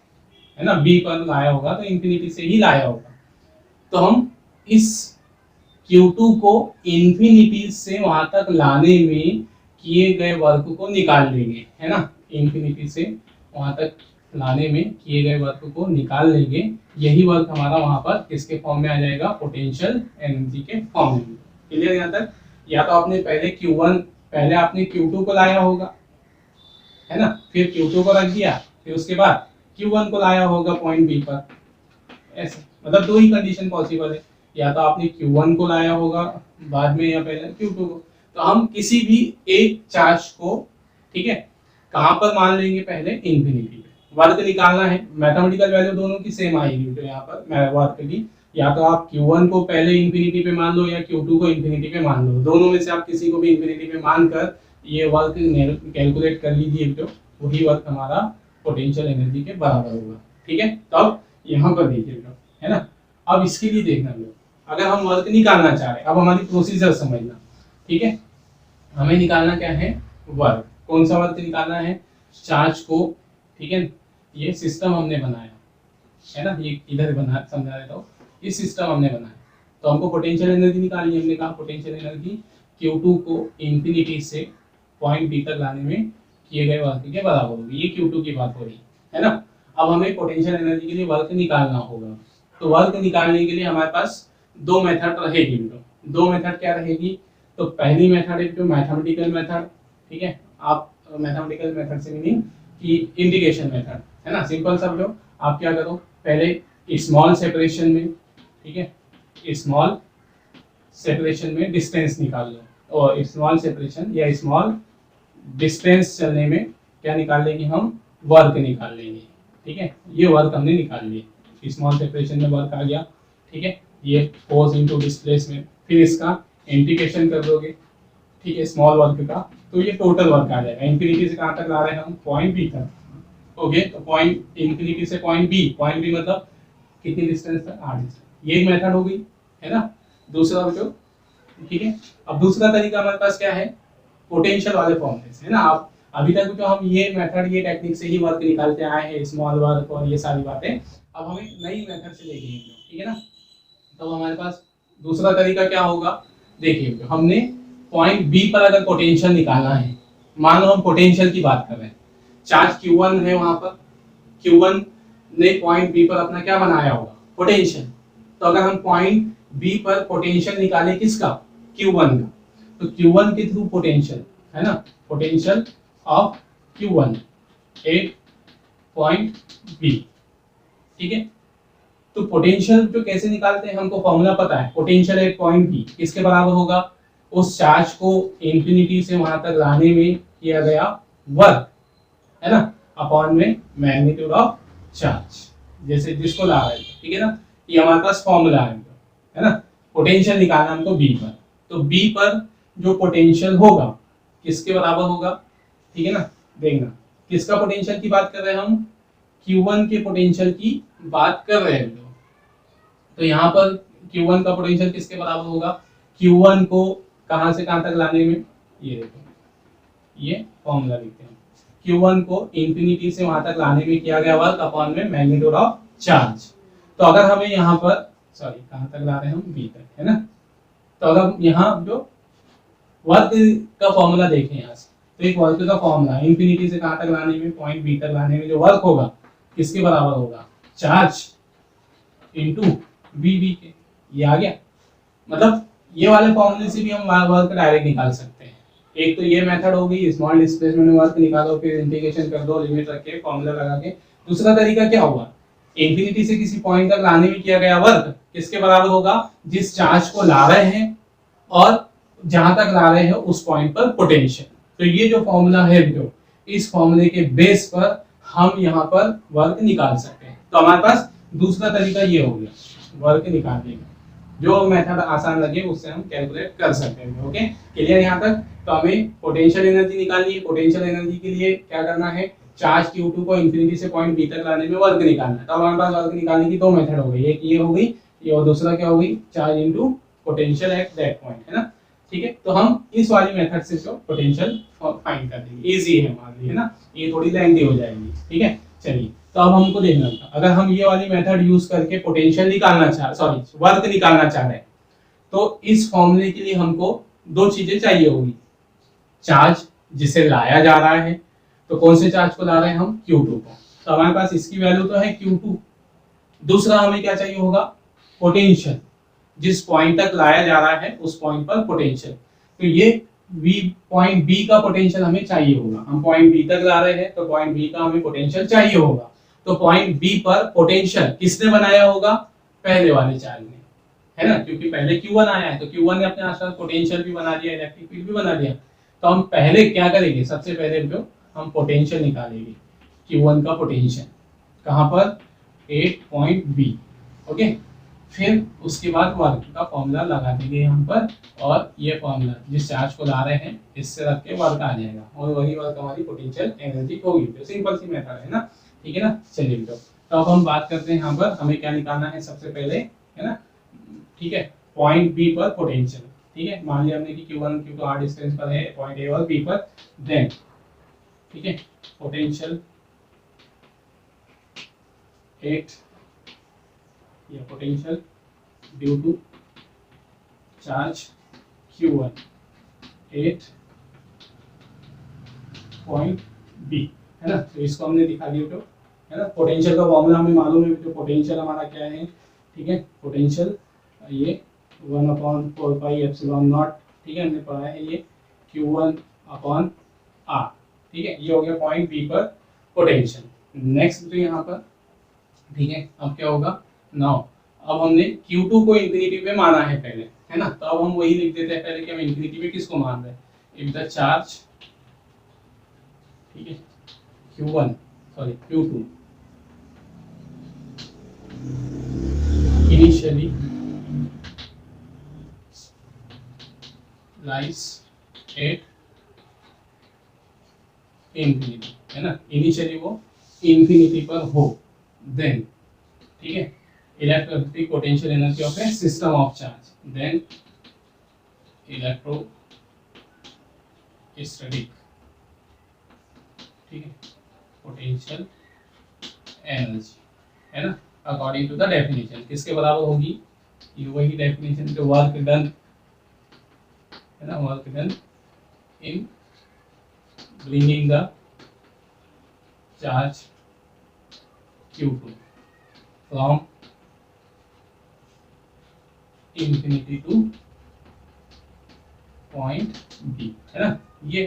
Speaker 1: है ना, B पर लाया होगा तो इंफिनिटी से ही लाया होगा। तो हम इस Q2 को इंफिनिटी से वहां तक लाने में किए गए वर्क को निकाल लेंगे, है ना, इंफिनिटी से वहां तक लाने में किए गए वर्क को निकाल लेंगे। यही वर्क हमारा वहां पर किसके फॉर्म में आ जाएगा, पोटेंशियल एनर्जी के फॉर्म में। क्लियर यहाँ तक। या तो आपने पहले आपने Q2 को लाया होगा, है ना, फिर Q2 को रख दिया, फिर उसके बाद Q1 को लाया होगा पॉइंट बी पर, ऐसे, मतलब दो ही कंडीशन पॉसिबल है, या तो आपने Q1 को लाया होगा बाद में, या पहले Q2 को। तो हम किसी भी एक चार्ज को, ठीक है, कहां पर मान लेंगे, पहले इंफिनिटी पे। वर्क निकालना है, मैथमेटिकल वैल्यू दोनों की सेम आएगी, तो यहाँ पर वर्क की, या तो आप Q1 को पहले इंफिनिटी पे मान लो, या Q2 को इंफिनिटी पे मान लो, दोनों में से आप किसी को भी इंफिनिटी पे मानकर ये वर्क कैलकुलेट कर लीजिए, तो वही वर्क हमारा पोटेंशियल एनर्जी के बराबर होगा। ठीक है, तो अब यहाँ पर देखिए, है ना। अब इसके लिए देखना लोग, अगर हम वर्क निकालना चाह रहे हैं, अब हमारी प्रोसीजर समझना, ठीक है, हमें निकालना क्या है, वर्क। कौन सा वर्क निकालना है, चार्ज को, ठीक है, ये सिस्टम हमने बनाया, है ना, ये इधर बना, समझा देता हूँ, ये सिस्टम हमने बनाया, तो हमको पोटेंशियल एनर्जी निकालनी है। हमने कहा पोटेंशियल एनर्जी Q2 को इंफिनिटी से पॉइंट बी तक लाने में किए गए वर्क के बराबर होगी, ये Q2 की बात हो रही है ना। अब हमें पोटेंशियल एनर्जी के लिए वर्क निकालना होगा, तो वर्क निकालने के लिए हमारे पास दो मेथड रहेगी। दो मेथड क्या रहेगी, तो पहली मेथड है जो मैथमेटिकल मेथड, ठीक है, आप मैथमेटिकल मेथड से मीनिंग कि इंटीग्रेशन मेथड, है ना, सिंपल समझो। आप क्या करो, पहले स्मॉल सेपरेशन में, ठीक है, स्मॉल सेपरेशन में डिस्टेंस निकाल लो, और स्मॉल सेपरेशन या स्मॉल डिस्टेंस चलने में क्या निकाल लेंगे, हम वर्क निकाल लेंगे। ठीक है, ये वर्क हमने निकाल लिए, स्मॉल सेपरेशन में वर्क आ गया, ठीक है, ये फोर्स इनटू डिस्प्लेसमेंट, फिर इसका इंटीग्रेशन कर दोगे, ठीक है, स्मॉल वर्क का, तो ये टोटल वर्क आ जाएगा। इंफिनिटी से कहाँ तक ला रहे हैं हम, पॉइंट बी तक। ओके, तो पॉइंट इंफिनिटी से पॉइंट बी मतलब कितनी डिस्टेंस तक, 8 डिस्टेंस। ये एक मेथड हो गई, है ना। दूसरा बच्चों, ठीक है, अब दूसरा तरीका हमारे पास क्या है, पोटेंशियल वाले फॉर्मूले से, है ना। आप अभी तक जो हम ये मेथड, ये टेक्निक से ही वर्क निकालते आए हैं, स्मॉल वर्क और ये सारी बातें, अब हमें नई मेथड से देखेंगे, ठीक है ना। तो हमारे पास दूसरा तरीका क्या होगा, देखिए, हमने पॉइंट बी पर अगर पोटेंशियल निकालना है, मान लो हम पोटेंशियल की बात कर रहे हैं, चार्ज Q1 है वहां पर, Q1 ने पॉइंट बी पर अपना क्या बनाया होगा, पोटेंशियल। तो अगर हम पॉइंट बी पर पोटेंशियल निकालें किसका, Q1 का, तो Q1 के थ्रू पोटेंशियल, है ना, potential of Q1 at point B, ठीक है। तो पोटेंशियल जो कैसे निकालते हैं, हमको फॉर्मूला पता है, पोटेंशियल एट पॉइंट बी किसके बराबर होगा, उस चार्ज को इंफिनिटी से वहां तक लाने में किया गया वर्क, है ना, अपॉन में मैग्नीट्यूड ऑफ चार्ज, जैसे जिसको ला रहे हैं, ठीक है ना। ये हमारे पास फॉर्मूला है ना। पोटेंशियल निकालना हमको बी पर, तो बी पर जो पोटेंशियल होगा किसके बराबर होगा, ठीक है ना। देखना किसका पोटेंशियल की बात कर रहे हैं हम, Q1 के पोटेंशियल की बात कर रहे हैं। तो यहाँ पर Q1 का पोटेंशियल किसके बराबर होगा, Q1 को कहां से कहां तक लाने में, ये देखो, ये फॉर्मूला लिखते हैं, Q1 को इंफिनिटी से वहां तक लाने में किया गया वर्क अपॉन में मैग्नीट्यूड ऑफ चार्ज। तो अगर हमें यहाँ पर, सॉरी, कहां तक ला रहे हैं हम, बी तक, है ना। तो अगर यहाँ जो वर्क का फॉर्मूला देखें यहाँ से, तो एक वर्क का फॉर्मूला इंफिनिटी से कहां तक लाने में, पॉइंट बी तक लाने में जो वर्क होगा किसके बराबर होगा, चार्ज इनटू वी के। ये आ गया, मतलब ये वाले फॉर्मूले से भी हम वर्क डायरेक्ट निकाल सकते हैं। एक तो ये मेथड हो गई, स्मॉल डिस्प्लेसमेंट में वर्क निकालो, फिर इंटीग्रेशन कर दो, लिमिट रख के फॉर्मूला लगा के। दूसरा तरीका क्या होगा, इंफिनिटी से किसी पॉइंट तक लाने में किया गया वर्क किसके बराबर होगा, जिस चार्ज को ला रहे हैं और जहां तक ला रहे हैं उस पॉइंट पर पोटेंशियल। तो ये जो फॉर्मूला है जो, इस फॉर्मूले के बेस पर हम यहाँ पर वर्क निकाल सकते हैं। तो हमारे पास दूसरा तरीका ये हो गया वर्क निकालने का, जो मेथड आसान लगे उससे हम कैलकुलेट कर सकते हैं। ओके, क्लियर यहाँ तक? तो हमें पोटेंशियल एनर्जी निकालनी है। पोटेंशियल एनर्जी के लिए क्या करना है, चार्ज Q2 को इंफिनिटी से पॉइंट बी तक लाने में वर्क निकालना है। तो हमारे पास वर्क निकालने की दो मेथड हो गई, एक ये हो गई, ये और दूसरा क्या हो गई, charge into potential at that point, है ना। ठीक है, तो हम इस वाली मेथड से जो पोटेंशियल फाइंड कर देंगे, इजी है हमारे लिए, है ना, ये थोड़ी लेंथी हो जाएगी। ठीक है, चलिए, तो अब हमको देखना था, अगर हम ये वाली मेथड यूज करके पोटेंशियल निकालना चाह, सॉरी वर्क निकालना चाह रहे हैं, तो इस फॉर्मूले के लिए हमको दो चीजें चाहिए होगी। चार्ज जिसे लाया जा रहा है, तो कौन से चार्ज को ला रहे हैं हम, Q2 को, तो हमारे पास इसकी वैल्यू तो है Q2। दूसरा हमें क्या चाहिए होगा, पोटेंशियल, जिस पॉइंट तक लाया जा रहा है उस पॉइंट पर पोटेंशियल। तो ये V पॉइंट B का पोटेंशियल हमें चाहिए होगा। हम पॉइंट B तक ला रहे हैं तो पॉइंट B का हमें पोटेंशियल चाहिए होगा। तो पॉइंट B पर पोटेंशियल किसने बनाया होगा, पहले वाले चार्ज ने, है ना, क्योंकि पहले Q1 आया है, तो Q1 ने अपने आसपास पोटेंशियल भी बना दिया, इलेक्ट्रिक फील्ड भी बना दिया। तो हम पहले क्या करेंगे, सबसे पहले जो हम पोटेंशियल निकालेंगे, Q1 का पोटेंशियल कहाँ पर, 8 पॉइंट B। ओके, फिर उसके बाद वर्क का फॉर्मूला लगा देंगे यहाँ पर, और ये फॉर्मूला जिस चार्ज को ला रहे हैं इससे रख के वर्क आ जाएगा, और वही वर्क हमारी पोटेंशियल एनर्जी होगी। तो सिंपल सी मेथड है ना, ठीक है ना। चलिए, तो अब हम बात करते हैं यहाँ पर हमें क्या निकालना है सबसे पहले, है ना। ठीक है, पॉइंट बी पर पोटेंशियल। ठीक है, मान लिया हमने कि Q1 Q2 आर डिस्टेंस पर है पॉइंट ए और बी पर, देन ठीक है पोटेंशियल 8 या potential due to charge Q1 8 point B, है ना। तो इसको हमने दिखा दिया, तो है ना, पोटेंशियल का फॉर्मूला हमें मालूम है, जो पोटेंशियल हमारा क्या है, ठीक है, पोटेंशियल ये 1/4 पाई एप्सिलॉन नॉट, ठीक है, हमने पढ़ा है ये Q1/R। ठीक है, ये हो गया पॉइंट बी पर पोटेंशियल। नेक्स्ट तो यहाँ पर, ठीक है, अब क्या होगा, नाउ अब हमने Q2 को इंफिनिटी पे माना है पहले, है ना, तो अब हम वही लिख देते हैं पहले कि हम इंफिनिटी पे किसको मान रहे हैं, इफ द चार्ज, ठीक है, Q2 initially lies at infinity, है ना, इनिशियली वो इंफिनिटी पर हो, देन ठीक है electrostatic potential energy of a system of charge, then electrostatic, ठीक है, पोटेंशियल एनर्जी, है ना, अकॉर्डिंग टू द डेफिनेशन किसके बराबर होगी, ये वही डेफिनेशन जो वर्क डन, है ना, work done in bringing the charge Q2 from infinity to point B, है ना, ये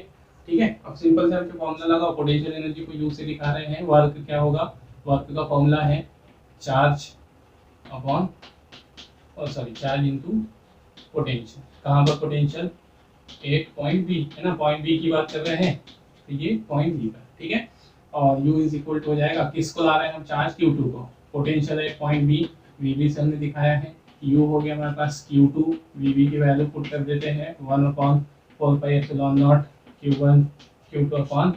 Speaker 1: ठीक है। अब सिंपल से हमको फॉर्मूला लगा, पोटेंशियल एनर्जी को यू से दिखा रहे हैं, वर्क क्या होगा, वर्क का फॉर्मूला है चार्ज अपॉन, और सॉरी चार्ज इनटू पोटेंशियल, कहाँ पर पोटेंशियल 8 पॉइंट बी, है ना, पॉइंट बी की बात कर रहे हैं, तो ये पॉइंट बी का, ठीक है, और u इज इक्वल टू हो जाएगा, किसको ला रहे हैं हम, चार्ज Q2 को, पोटेंशियल है पॉइंट बी, वीबी से हमने दिखाया है, u हो गया हमारे पास Q2, वीबी की वैल्यू पुट कर देते हैं 1/4 pi epsilon not Q1 Q2 upon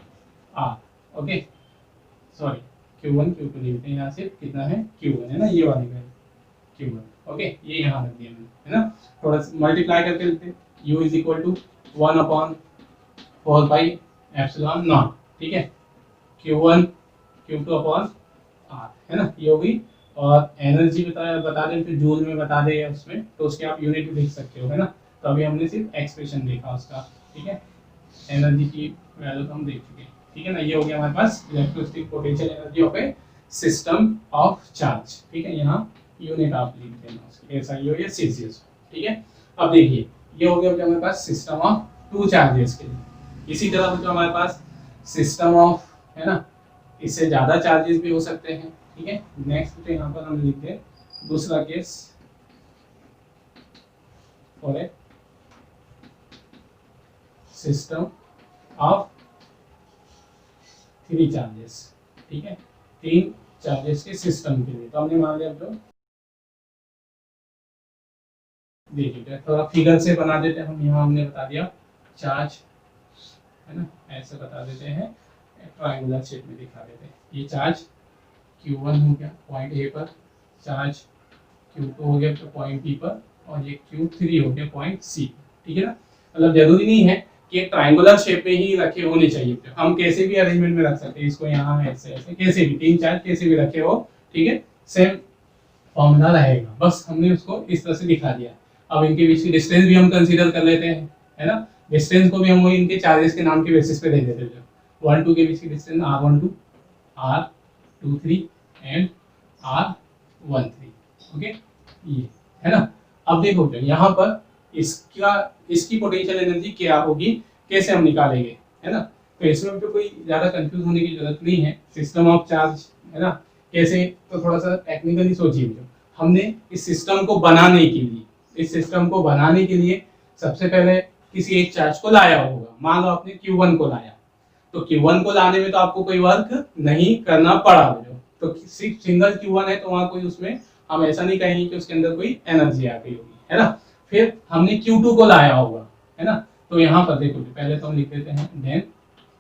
Speaker 1: R, okay, sorry Q1 Q2 लिखते हैं यहाँ से, कितना है Q1, है ना, ये वाली वैल्यू Q1, ओके, ये यहाँ रख दिया मैंने, है ना, थोड़ा सा मल्टीप्लाई करके लिखते हैं, u is equal to 1/4 pi epsilon naught, ठीक है, Q1 Q2 अपॉन R, है ना, ये होगी, और एनर्जी बता दें फिर जूल में बता दें या उसमें, तो उसके आप यूनिट भी लिख सकते हो, है ना। तो अभी हमने सिर्फ एक्सप्रेशन देखा उसका, ठीक है, एनर्जी की वैल्यू तो हम देख चुके हैं, ठीक है ना। ये हो गया हमारे पास electrostatic potential energy of a system of charge, ठीक है, यहाँ यूनिट आप लिख देना उसकी, SI हो या CCS, ठीक है। अब देखिए ये हो गया हमारे पास सिस्टम ऑफ टू चार्जेस के लिए। इसी तरह जो हमारे पास सिस्टम ऑफ, है ना, इससे ज्यादा चार्जेस भी हो सकते हैं, ठीक है। नेक्स्ट तो यहाँ पर हम लिखते हैं दूसरा case, for a system of 3 charges, ठीक है, 3 चार्जेस के सिस्टम के लिए। तो हमने मान लिया जो देखिए थोड़ा फिगर से बना देते हैं हम, यहाँ हमने बता दिया चार्ज, है ना, ऐसे बता देते हैं, ट्रायंगुलर शेप में दिखा देते हैं। ये चार्ज Q1 हो गया पॉइंट ए पर, चार्ज Q2 हो गया पॉइंट बी पर, और ये Q3 हो गया पॉइंट सी, ठीक है ना। मतलब जरूरी नहीं है कि ट्रायंगुलर शेप में ही रखे होने चाहिए, हम कैसे भी अरेंजमेंट में रख सकते हैं इसको, यहाँ ऐसे ऐसे कैसे भी 3 चार्ज कैसे भी रखे हो, ठीक है, सेम फॉर्मूला रहेगा, बस हमने उसको इस तरह से दिखा दिया। अब इनके बीच की डिस्टेंस भी हम कंसीडर कर लेते हैं, है ना, डिस्टेंस को भी हम इनके चार्जेस के नाम के बेसिस पे दे देते हैं। 1 2 के बीच की distance R12, R23 and R13, okay, ये है ना। अब देखो यहाँ पर इसकी पोटेंशियल एनर्जी क्या होगी, कैसे हम निकालेंगे, है ना। तो इसमें तो कोई ज्यादा कंफ्यूज होने की जरूरत नहीं है, सिस्टम ऑफ चार्ज, है ना, कैसे, तो थोड़ा सा टेक्निकली सोचिए। हमने इस सिस्टम को बनाने के लिए सबसे पहले किसी एक चार्ज को लाया होगा, मान लो आपने Q1 को लाया, तो Q1 को लाने में तो आपको कोई वर्क नहीं करना पड़ा, तो सिर्फ सिंगल Q1 है तो वहां कोई उसमें हम ऐसा नहीं कहेंगे कि उसके अंदर कोई एनर्जी आ गई होगी, है ना। फिर हमने Q2 को लाया होगा, है ना, तो यहाँ पर देखो पहले तो हम लिख देते हैं देन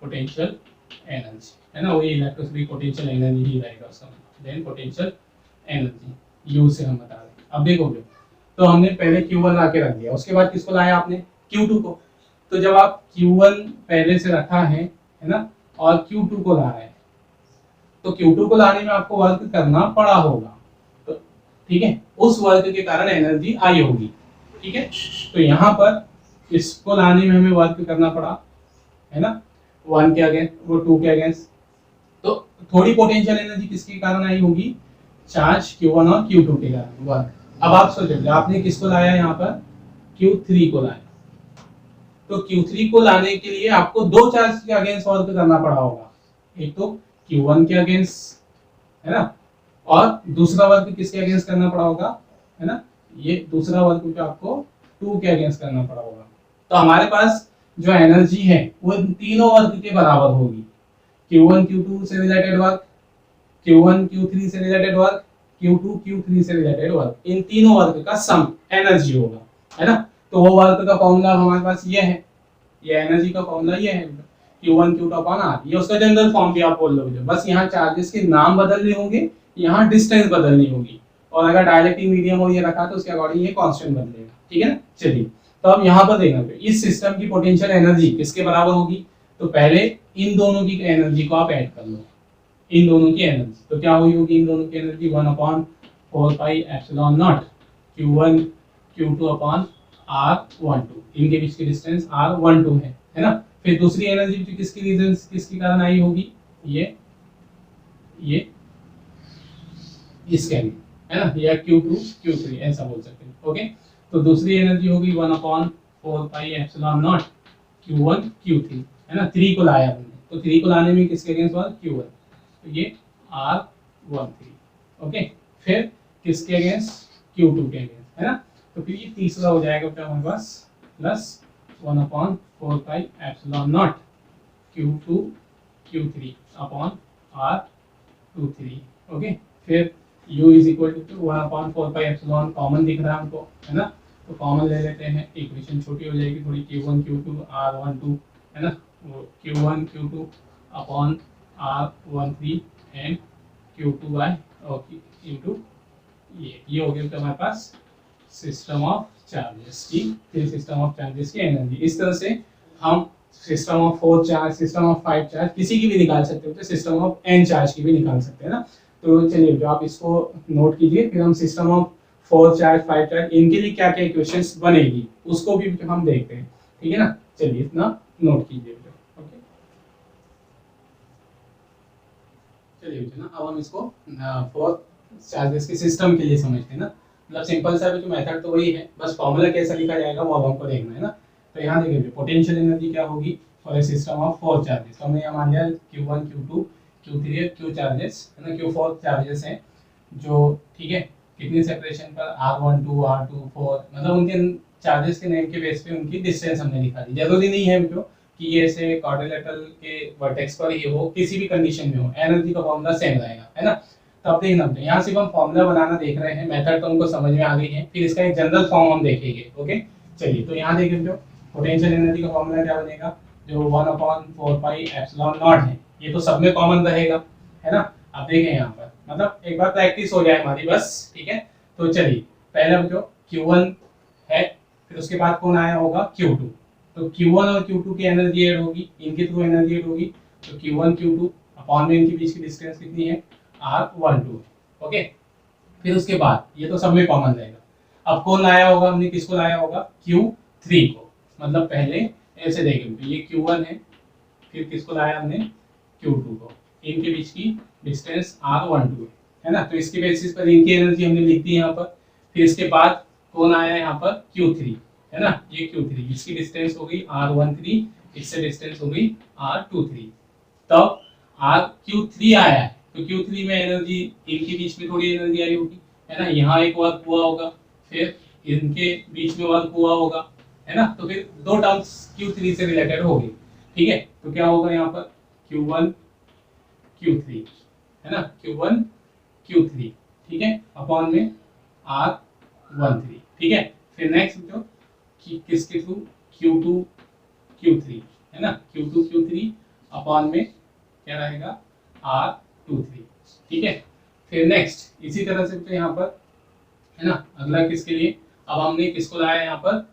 Speaker 1: पोटेंशियल एनर्जी, है ना, वही इलेक्ट्रोस्टैटिक पोटेंशियल एनर्जी ही रहेगा उसका, देन पोटेंशियल एनर्जी यू से हम बता दें। अब देखोगे तो हमने पहले Q1 ला के रख दिया, उसके बाद किसको लाया आपने, Q2 को। तो जब आप Q1 पहले से रखा है ना, और Q2 को ला रहे हैं, तो Q2 को लाने में आपको वर्क करना पड़ा होगा, तो ठीक है, उस वर्क के कारण एनर्जी आई होगी, ठीक है। तो यहाँ पर इसको लाने में हमें वर्क करना पड़ा, है ना, 1 के अगेंस्ट, वो 2 के अगेंस्ट, तो थोड़ी पोटेंशियल एनर्जी किसके कारण आई होगी, चार्ज Q1 और Q2 के कारण वर्क। अब आप सोचोगे आपने किसको लाया, यहाँ पर Q3 को लाया, तो Q3 को लाने के लिए आपको 2 चार्ज के अगेंस्ट वर्क करना पड़ा होगा, एक तो Q1 के अगेंस्ट, है ना, और दूसरा वर्क किसके अगेंस्ट करना पड़ा होगा, है ना, ये दूसरा वर्क जो आपको 2 के अगेंस्ट करना पड़ा होगा। तो हमारे पास जो एनर्जी है वो तीनों वर्क के बराबर होगी, Q1 Q2 से रिलेटेड वर्क, Q1 Q3 से रिलेटेड वर्क, Q2 Q3 से रिलेटेड वर्क, इन तीनों वर्क का सम एनर्जी होगा, है ना। तो वो वर्क का फॉर्मूला हमारे पास ये है, ये एनर्जी का फॉर्मूला ये है, Q1 Q2 अपॉन R, ये उसका जनरल फॉर्म भी आप बोल लोगे, बस यहाँ चार्जेस के नाम बदलने होंगे, यहाँ डिस्टेंस बदलनी होगी, और अगर डायरेक्टिंग मीडियम हो ये रखा तो उसके अकॉर्डिंग ये कांस्टेंट बदलेगा, ठीक है ना। चलिए तो अब यहाँ पर देखना, इस सिस्टम की पोटेंशियल एनर्जी किसके बराबर होगी, तो पहले इन दोनों की एनर्जी को आप ऐड कर लो, इन दोनों की एनर्जी, तो क्या हुई होगी इन दोनों की energy 1/4 pi epsilon not Q1 Q2 upon R12, इनके बीच की डिस्टेंस R12 है ना। फिर दूसरी एनर्जी किसकी रीजन किसके कारण आई होगी, ये इसके लिए, है ना, या Q2 Q3 ऐसा बोल सकते हैं, ओके। तो दूसरी एनर्जी होगी 1/4 pi epsilon not Q1 Q3, है ना, 3 को लाया हमने, तो 3 को लाने में किसके अगेंस्ट हुआ, Q1, तो ये R13, ओके। फिर किसके अगेंस्ट, Q2 के अगेंस्ट, है ना। तो फिर ये तीसरा हो जाएगा क्या हमारे पास, plus 1/4 pi epsilon naught Q2 Q3 upon R23, okay. फिर U is equal to 1/4 pi epsilon, common दिख रहा है हमको, है ना, तो कॉमन ले लेते हैं, इक्वेशन छोटी हो जाएगी थोड़ी, Q1 Q2 R12, है ना, Q1 Q2 upon R13 and Q2 bye into ये हो गया हमारे पास सिस्टम ऑफ चार्जेस की, फिर सिस्टम ऑफ चार्जेस की एनर्जी। इस तरह से हम system of 4 charge, system of 5 charge किसी की भी निकाल सकते हो, तो सिस्टम ऑफ n चार्ज की भी निकाल सकते हैं ना। तो चलिए जो आप इसको नोट कीजिए, फिर हम सिस्टम ऑफ 4 चार्ज 5 चार्ज इनके लिए क्या क्या इक्वेशंस बनेगी उसको भी हम देखते हैं, ठीक है ना। चलिए इतना नोट कीजिए, ओके। चलिए ना अब हम इसको 4 चार्जेस के सिस्टम के लिए समझते हैं ना, मतलब सिंपल सा जो मेथड तो वही है, बस फॉर्मूला कैसा लिखा जाएगा वो अब हमको देखना है ना। तो यहाँ देखिए पोटेंशियल एनर्जी क्या होगी for a system of 4 charges, तो हमने यहाँ मान लिया Q1 Q2 Q3 Q charges, है ना, Q4 चार्जेस हैं जो, ठीक है, कितनी सेपरेशन पर R12 R24, मतलब उनके चार्जेस के नेम के बेस पे उनकी डिस्टेंस हमने लिखा दी, जरूरी नहीं है जो कि ये से क्वाड्रिलेटरल के वर्टेक्स पर ही हो, किसी भी कंडीशन में हो, एनर्जी का फॉर्मूला सेम रहेगा, है ना। तो अब देखना, यहाँ सिर्फ हम फॉर्मूला बनाना देख रहे हैं, मेथड तो हमको समझ में आ गई है, फिर इसका एक जनरल फॉर्म हम देखेंगे। ओके चलिए, तो यहाँ देखें जो पोटेंशियल एनर्जी का फॉर्मूला क्या बनेगा, जो 1/4 पाई एप्सिलॉन नॉट है, ये तो सब में कॉमन रहेगा, है ना। अब देखें यहाँ पर, मतलब एक बार प्रैक्टिस हो जाए हमारी बस, ठीक है। तो चलिए, पहले जो Q1 है, फिर उसके बाद कौन आया होगा Q2, तो Q1 और Q2 की एनर्जी ऐड होगी, इनके थ्रू एनर्जी ऐड होगी, तो Q1 Q2 अपॉन में इनके बीच की डिस्टेंस कितनी है, R12। ओके, फिर उसके बाद ये तो सब में कॉमन रहेगा। अब कौन लाया होगा हमने, किसको लाया होगा, Q3 को, मतलब पहले ऐसे देखेंगे, ये Q1 है, फिर किसको लाया हमने, Q2 को, इनके बीच की डिस्टेंस R12 है ना। तो इसके बेसिस पर इनकी एनर्जी हमने लिख दी यहाँ पर। फिर इसके बाद कौन आया है यहाँ पर, Q3 है ना, ये Q3, इसकी डिस्टेंस हो गई R13, इससे डिस्टेंस हो गई R23। तब Q3 आया है, तो Q3 में एनर्जी, इनके बीच में थोड़ी एनर्जी आई होगी, है ना, यहाँ एक वर्क हुआ होगा, फिर इनके बीच में वर्क हुआ होगा, है ना। तो फिर दो टर्म्स Q3 से रिलेटेड होगी, ठीक है। तो क्या होगा यहाँ पर, Q1 Q3 है ना, Q1 Q3, ठीक है, अपॉन में R13, ठीक है। फिर नेक्स्ट जो किसके थ्रू, Q2 Q3 है ना, Q2 Q3 अपॉन में क्या रहेगा, R23, ठीक है। फिर नेक्स्ट इसी तरह से तो यहाँ पर, है ना, अगला किसके लिए, अब हमने किसको लाया यहाँ पर,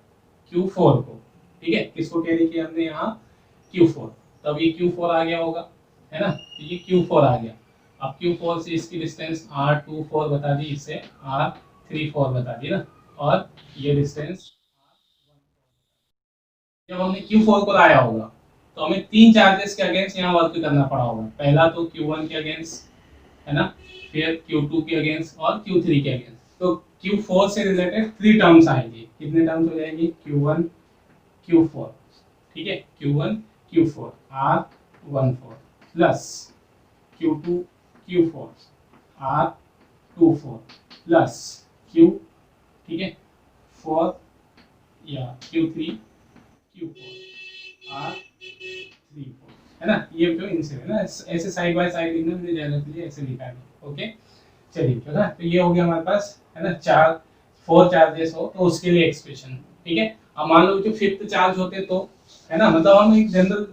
Speaker 1: Q4 को, ठीक है, किसको कैरी किया हमने यहाँ, Q4, तब ये Q4 आ गया होगा, है ना, तो ये Q4 आ गया। अब Q4 से इसकी डिस्टेंस R24 बता दी, इससे R34 बता दी ना, और ये डिस्टेंस, जब हमने Q4 को लाया होगा तो हमें तीन चार्जेस के अगेंस्ट यहाँ वर्क करना पड़ा होगा। पहला तो Q1 के अगेंस्ट, है ना, फिर Q2 के अगेंस्ट और Q3 के अगेंस्ट। तो Q4 से रिलेटेड 3 टर्म्स आएंगे, कितने टर्म्स हो जाएंगे, Q1 Q4, ठीक है, Q1 Q4 R14 plus Q2 Q4 R24 plus Q, ठीक है, 4 या Q3 Q4 R34, है ना। ये जो इनसे है ना, ऐसे साइड बाय साइड लिखना, मैंने ध्यान रख लिया, ऐसे लिखा है। ओके चलिए, तो ना, तो ये हो गया हमारे पास, है ना, 4 चार्जेस हो तो उसके लिए एक्सप्रेशन, ठीक है। अब मान लो जो फिफ्थ चार्ज होते तो, है ना, मतलब हम एक जनरल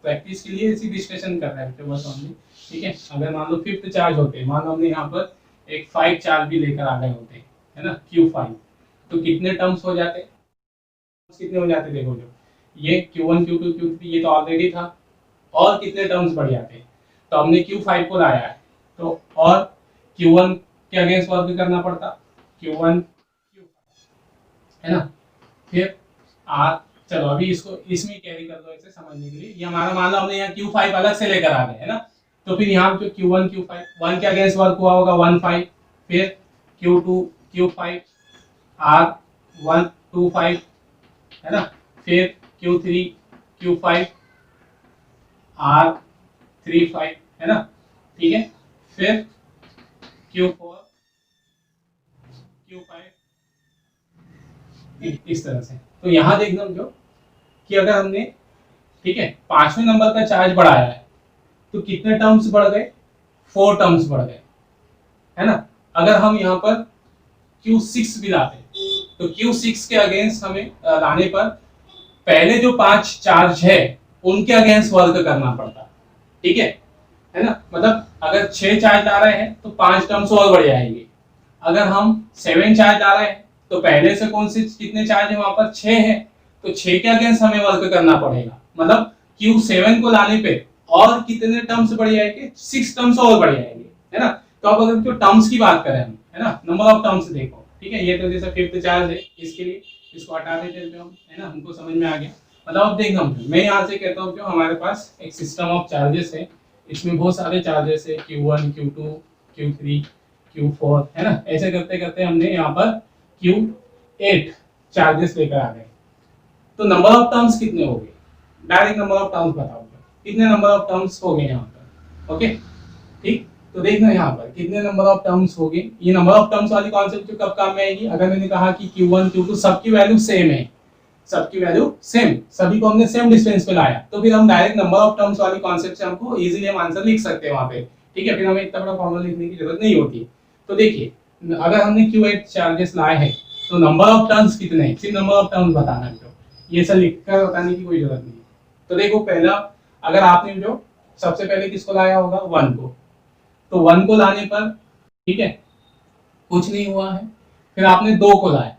Speaker 1: प्रैक्टिस के लिए इसी डिस्कशन कर रहे हैं बस ओनली, ठीक है। अगर मान लो फिफ्थ चार्ज होते, मान लो हमने यहाँ पर एक 5 चार्ज भी लेकर आ गए होते, है ना, Q5, तो कितने टर्म्स हो जाते, कितने हो जाते, देखो जो ये Q1 Q2 Q3 ये तो ऑलरेडी था, और कितने टर्म्स बढ़ जाते, तो हमने Q5 को लाया है, तो और Q1 के अगेंस्ट वर्क करना पड़ता, Q1 Q5, है ना। फिर R, चलो अभी इसको इसमें कैरी कर दो इसे समझने के लिए, ये हमारा मान लो हमने यहाँ Q5 अलग से लेकर आ गए, है ना, तो फिर यहाँ जो Q1 Q5 1 के अगेंस्ट वर्क हुआ होगा 15, फिर Q2 Q5 R125, है ना, फिर Q3 Q5 R35, है ना, ठीक है, फिर Q4 Q5, इस तरह से। तो यहाँ देखना जो कि अगर हमने, ठीक है, 5वें नंबर का चार्ज बढ़ाया है तो कितने टर्म्स बढ़ गए, 4 टर्म्स बढ़ गए, है ना। अगर हम यहाँ पर Q6 भी लाते तो Q6 के अगेंस्ट हमें लाने पर पहले जो 5 चार्ज है उनके अगेंस्ट वर्क करना पड़ता, ठीक है ना। मतलब अगर 6 चार्ज आ रहे हैं तो 5 टर्म्स और बढ़ जाएंगे। अगर हम 7 चार्ज आ रहे हैं तो पहले से कौन से कितने चार्ज है, वहां पर 6 है, तो 6 के अगेंस्ट हमें वर्क करना पड़ेगा। मतलब Q7 को लाने पे और कितने टर्म्स बढ़ जाएंगे, 6 टर्म्स और बढ़ जाएंगे, है ना। तो अब अगर जो टर्म्स की बात करें हम, है ना, नंबर ऑफ टर्म्स देखो, ठीक है, ये तो जैसे फिफ्थ चार्ज है, इसके लिए इसको हटा देते हैं हम, है ना, हमको समझ में आ गया। मतलब अब देखना, मैं यहाँ से कहता हूँ जो हमारे पास एक सिस्टम ऑफ चार्जेस है, इसमें बहुत सारे चार्जेस है, Q1 Q2 Q3 Q4, है ना, ऐसे करते करते हमने यहाँ पर Q8 चार्जेस लेकर आ गए। तो नंबर ऑफ टर्म्स कितने हो गए, डायरेक्ट नंबर ऑफ टर्म्स बताओ, कितने नंबर ऑफ टर्म्स हो गए यहाँ पर। ओके ठीक, तो देखना यहाँ पर कितने नंबर ऑफ टर्म्स हो गए। ये नंबर ऑफ टर्म्स वाली कॉन्सेप्ट कब काम में आएगी, अगर मैंने कहा कि Q1 Q2 सबकी वैल्यू सेम है, सबकी वैल्यू सेम, सभी को हमने सेम डिस्टेंस पे लाया, तो फिर हम डायरेक्ट नंबर ऑफ टर्म्स वाली कॉन्सेप्ट से हमको इजीली हम आंसर लिख सकते हैं वहां पे, ठीक है। फिर हमें इतना बड़ा फॉर्मूला लिखने की जरूरत नहीं होती। तो देखिए अगर हमने Q8 चार्जेस लाए हैं तो नंबर ऑफ टर्म्स कितने हैं, सिर्फ नंबर ऑफ टर्म्स बताना है, तो ये सब लिखकर बताने की कोई जरूरत नहीं है। तो देखो पहला, अगर आपने जो सबसे पहले किसको लाया होगा, 1 को, तो 1 को लाने पर ठीक है कुछ नहीं हुआ है। फिर आपने 2 को लाया,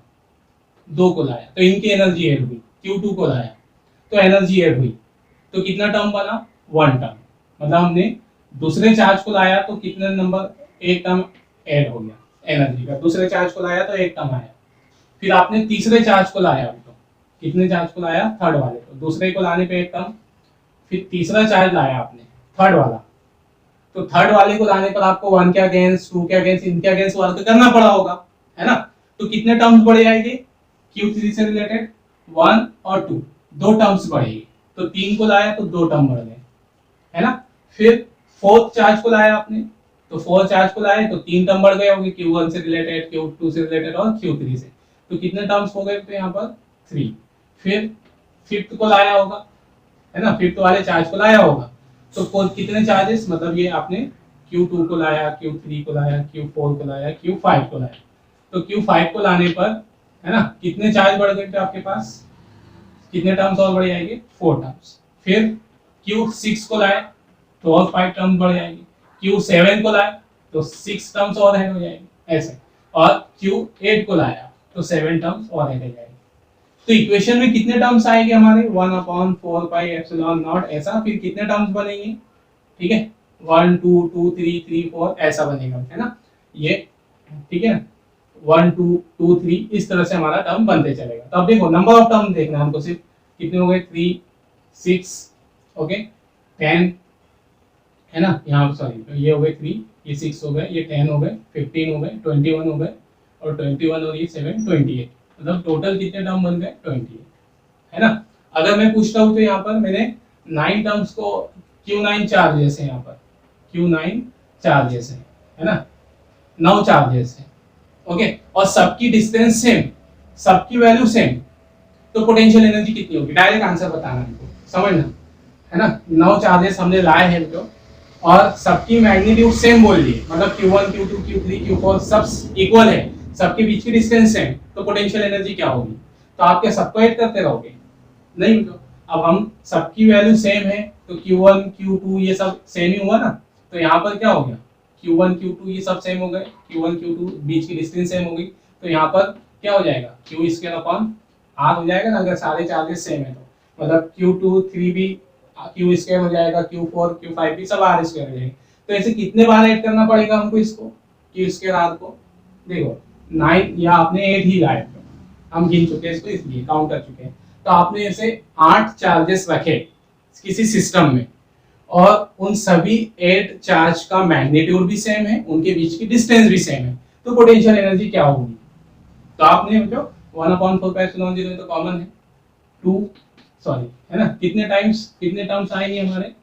Speaker 1: 2 को लाया तो इनकी एनर्जी ऐड हुई, Q2 को लाया तो एनर्जी ऐड हुई, तो कितना टर्म बना, 1 टर्म। मतलब हमने दूसरे चार्ज को लाया तो कितने नंबर, एक टर्म ऐड हो गया एनर्जी का, दूसरे चार्ज को लाया तो एक टर्म आया। फिर आपने तीसरे चार्ज को लाया, तो कितने चार्ज को लाया, थर्ड वाले को, दूसरे को लाने पे एक टर्म, फिर तीसरा चार्ज लाया आपने थर्ड वाला, तो थर्ड वाले को लाने पर आपको 1 के अगेंस्ट, 2 के अगेंस्ट, इनके अगेंस्ट वर्क करना पड़ा होगा, है ना। तो कितने टर्म्स बढ़ जाएंगे, Q3 से रिलेटेड 1 और 2, 2 टर्म्स बढ़ेगी, तो 3 को लाया तो 2 टर्म बढ़ गए, है ना। फिर फोर्थ चार्ज को लाया आपने, तो फोर्थ चार्ज को लाए तो 3 टर्म बढ़ गए होंगे, Q1 से रिलेटेड, Q2 से रिलेटेड और Q3 से, तो कितने टर्म्स हो गए, तो यहाँ पर 3। फिर फिफ्थ को लाया होगा, है ना, फिफ्थ वाले चार्ज को लाया होगा, तो कितने चार्जेस, मतलब ये आपने Q2 को लाया, Q3 को लाया, Q4 को लाया, Q5 को लाया, तो Q5 को लाने पर, है ना, कितने चार्ज बढ़ गए थे आपके पास, कितने टर्म्स और बढ़ जाएंगे, 4 टर्म्स। फिर Q6 को लाए तो और 5 टर्म्स बढ़ जाएंगे, Q7 को लाए तो 6 टर्म्स और ऐड हो जाएंगे ऐसे, और Q8 को लाया तो 7 टर्म्स और ऐड हो जाएंगे। तो इक्वेशन में कितने टर्म्स आएंगे हमारे, 1/4 पाई एप्सिलॉन नॉट ऐसा, फिर कितने टर्म्स बनेंगे, ठीक है, 1 2 2 3 3 4 ऐसा बनेगा, है ना, ये ठीक है, 1 2 2 3 इस तरह से हमारा टर्म बनते चलेगा। तो अब देखो नंबर ऑफ टर्म देखना है हमको, सिर्फ कितने हो गए, 3 6 ओके 10, है ना, यहाँ सॉरी तो ये हो गए 3, ये 6 हो गए, ये 10 हो गए, 15 हो गए, 21 हो गए, और 21 और ये 7 28, मतलब टोटल कितने टर्म बन गए, 28, है ना। अगर मैं पूछता हूँ तो यहाँ पर मैंने 9 टर्म्स को, Q9 चार्जेस है यहाँ पर, Q9 चार्जेस है ना, 9 चार्जेस है, ओके, और सबकी डिस्टेंस सेम, सबकी वैल्यू सेम, तो पोटेंशियल एनर्जी कितनी होगी, डायरेक्ट आंसर बताना हमको, समझना, है ना। 9 चार्जेस हमने लाए हैं जो, और सबकी मैग्नीट्यूड सेम बोल दिए, मतलब Q1 Q2 Q3 Q4 सब इक्वल है, सबके बीच की डिस्टेंस सेम, तो पोटेंशियल एनर्जी क्या होगी, तो आप क्या सबको ऐड करते रहोगे, नहीं, तो अब हम सबकी वैल्यू सेम है तो Q1 Q2 ये सब सेम ही हुआ ना, तो यहाँ पर क्या हो गया, Q1 Q2 ये सब सेम हो गए, Q1 Q2 बीच की डिस्टेंस सेम हो गई, तो यहाँ पर क्या हो जाएगा, Q स्क्वायर अपॉन R हो जाएगा ना, अगर सारे चार्जेस सेम है तो, मतलब Q2 3 भी Q स्क्वायर हो जाएगा, Q4 Q5 भी सब R स्क्वायर हो जाएगा। तो ऐसे कितने बार ऐड करना पड़ेगा हमको इसको, Q स्क्वायर R को, देखो 9 या आपने 8 ही लाए, हम गिन चुके हैं इसको, इसलिए काउंट कर चुके हैं, तो आपने ऐसे 8 चार्जेस रखे किसी सिस्टम में, और उन सभी 8 चार्ज का मैग्नीट्यूड भी सेम है, उनके बीच की डिस्टेंस भी सेम है, तो पोटेंशियल एनर्जी क्या होगी, तो आपने जो 1/4 पाई एप्सिलॉन 0 तो कॉमन है, 2 सॉरी, है ना, कितने टाइम्स, कितने टर्म्स आएंगे हमारे,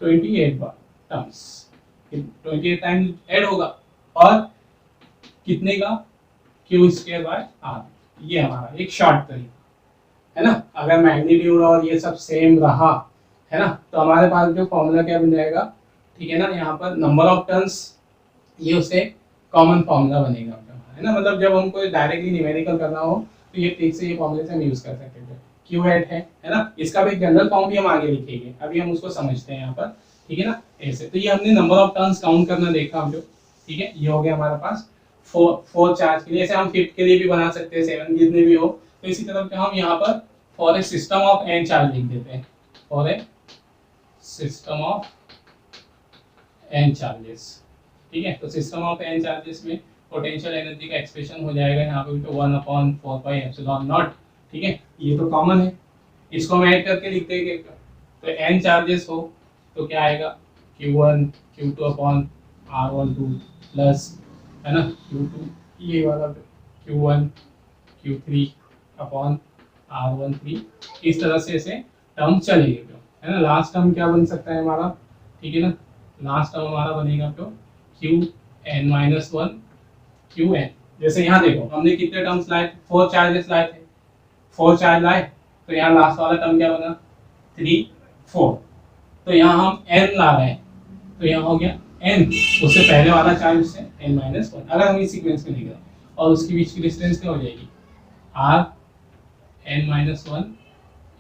Speaker 1: 28 बार टर्म्स, 28 टाइम्स ऐड होगा, और कितने का, Q स्क्वायर बाय R, ये हमारा एक शॉर्ट तरीका है ना। अगर मैग्नीट्यूड और ये सब सेम रहा, है ना, तो हमारे पास जो फॉर्मूला क्या बन जाएगा, ठीक है ना, यहाँ पर नंबर ऑफ टर्न्स, ये उससे कॉमन फॉर्मूला बनेगा, है ना, मतलब जब हमको डायरेक्टली न्यूमेरिकल करना हो तो ये ठीक से ये फॉर्मूले से हम यूज कर सकते हैं। Q8 है ना, इसका भी जनरल फॉर्म भी हम आगे लिखेंगे, अभी हम उसको समझते हैं यहाँ पर, ठीक है ना, ऐसे। तो ये हमने नंबर ऑफ टर्न्स काउंट करना देखा हम जो, ठीक है, ये हो गया हमारे पास 4 चार्ज के लिए, ऐसे हम फिफ्थ के लिए भी बना सकते हैं, 7 जितने भी हो, तो इसी तरह हम यहाँ पर for a system of n charge लिख देते हैं, for a system of n charges, ठीक है। तो सिस्टम ऑफ n चार्जेस में पोटेंशियल एनर्जी का एक्सप्रेशन हो जाएगा यहाँ पे, तो 1/4 पाई एप्सिलॉन नॉट, ठीक है, ये तो कॉमन है, इसको हम ऐड करके लिखते हैं, तो n चार्जेस हो तो क्या आएगा, Q1 Q2 upon R12 plus, है ना, Q2 ये वाला Q1 Q3 अपॉन R13, इस तरह से ऐसे टर्म चलेंगे, है ना। लास्ट टर्म क्या बन सकता है हमारा, ठीक है ना, लास्ट टर्म हमारा बनेगा तो Qn-1 Qn, जैसे यहाँ देखो हमने कितने टर्म्स लाए, 4 चार्जेस लाए थे, 4 चार्ज लाए, तो यहाँ लास्ट वाला टर्म क्या बना 3 4, तो यहाँ हम n ला रहे हैं, तो यहाँ हो गया n, उससे पहले वाला चार्ज से n-1, अगर हम इस सीक्वेंस में लिख रहे हैं, और उसकी बीच की डिस्टेंस क्या हो जाएगी r n-1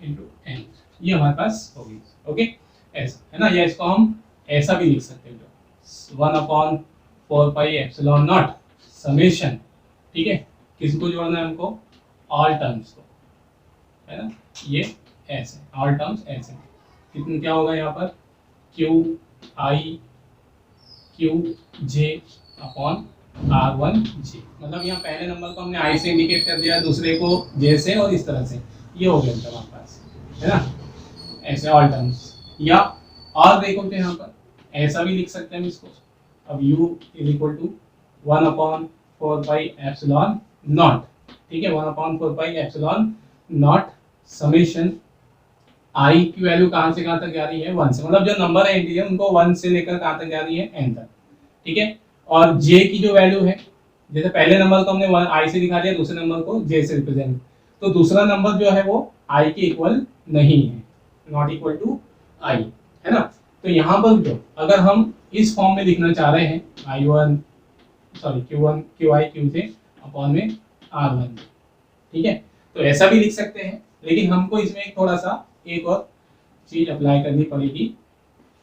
Speaker 1: इंटू n, ये हमारे पास होगी। ओके ऐसा है ना, या इसको हम ऐसा भी लिख सकते हैं 1/4πε0 समेशन, ठीक है, किसको जोड़ना है हमको ऑल टर्म्स को, है ना, ये ऐसे ऑल टर्म्स ऐसे, कितना क्या होगा यहाँ पर Q I Q J upon r1 जे, मतलब यहाँ पहले नंबर को हमने आई से इंडिकेट कर दिया, दूसरे को जे से, और इस तरह से ये हो गया हमारे पास, है ना, ऐसे ऑल टर्म्स। या और देखो तो यहाँ पर ऐसा भी लिख सकते हैं हम इसको, अब u इज इक्वल टू 1/4πε0, ठीक है, 1/4πε0 समेशन आई की वैल्यू कहाँ से कहाँ तक जा रही है 1 से, मतलब जो नंबर है इंटीजर उनको 1 से लेकर कहाँ तक जा रही है n तक, ठीक है, और j की जो वैल्यू है, जैसे पहले नंबर को हमने 1 i से दिखा दिया, दूसरे नंबर को j से रिप्रेजेंट, तो दूसरा नंबर जो है वो i के इक्वल नहीं है, नॉट इक्वल टू i, है ना, तो यहाँ पर जो अगर हम इस फॉर्म में लिखना चाह रहे हैं i1 sorry q1 qi qj upon में r1, ठीक है, तो ऐसा भी लिख सकते हैं, लेकिन हमको इसमें एक थोड़ा सा एक और चीज अप्लाई करनी पड़ेगी,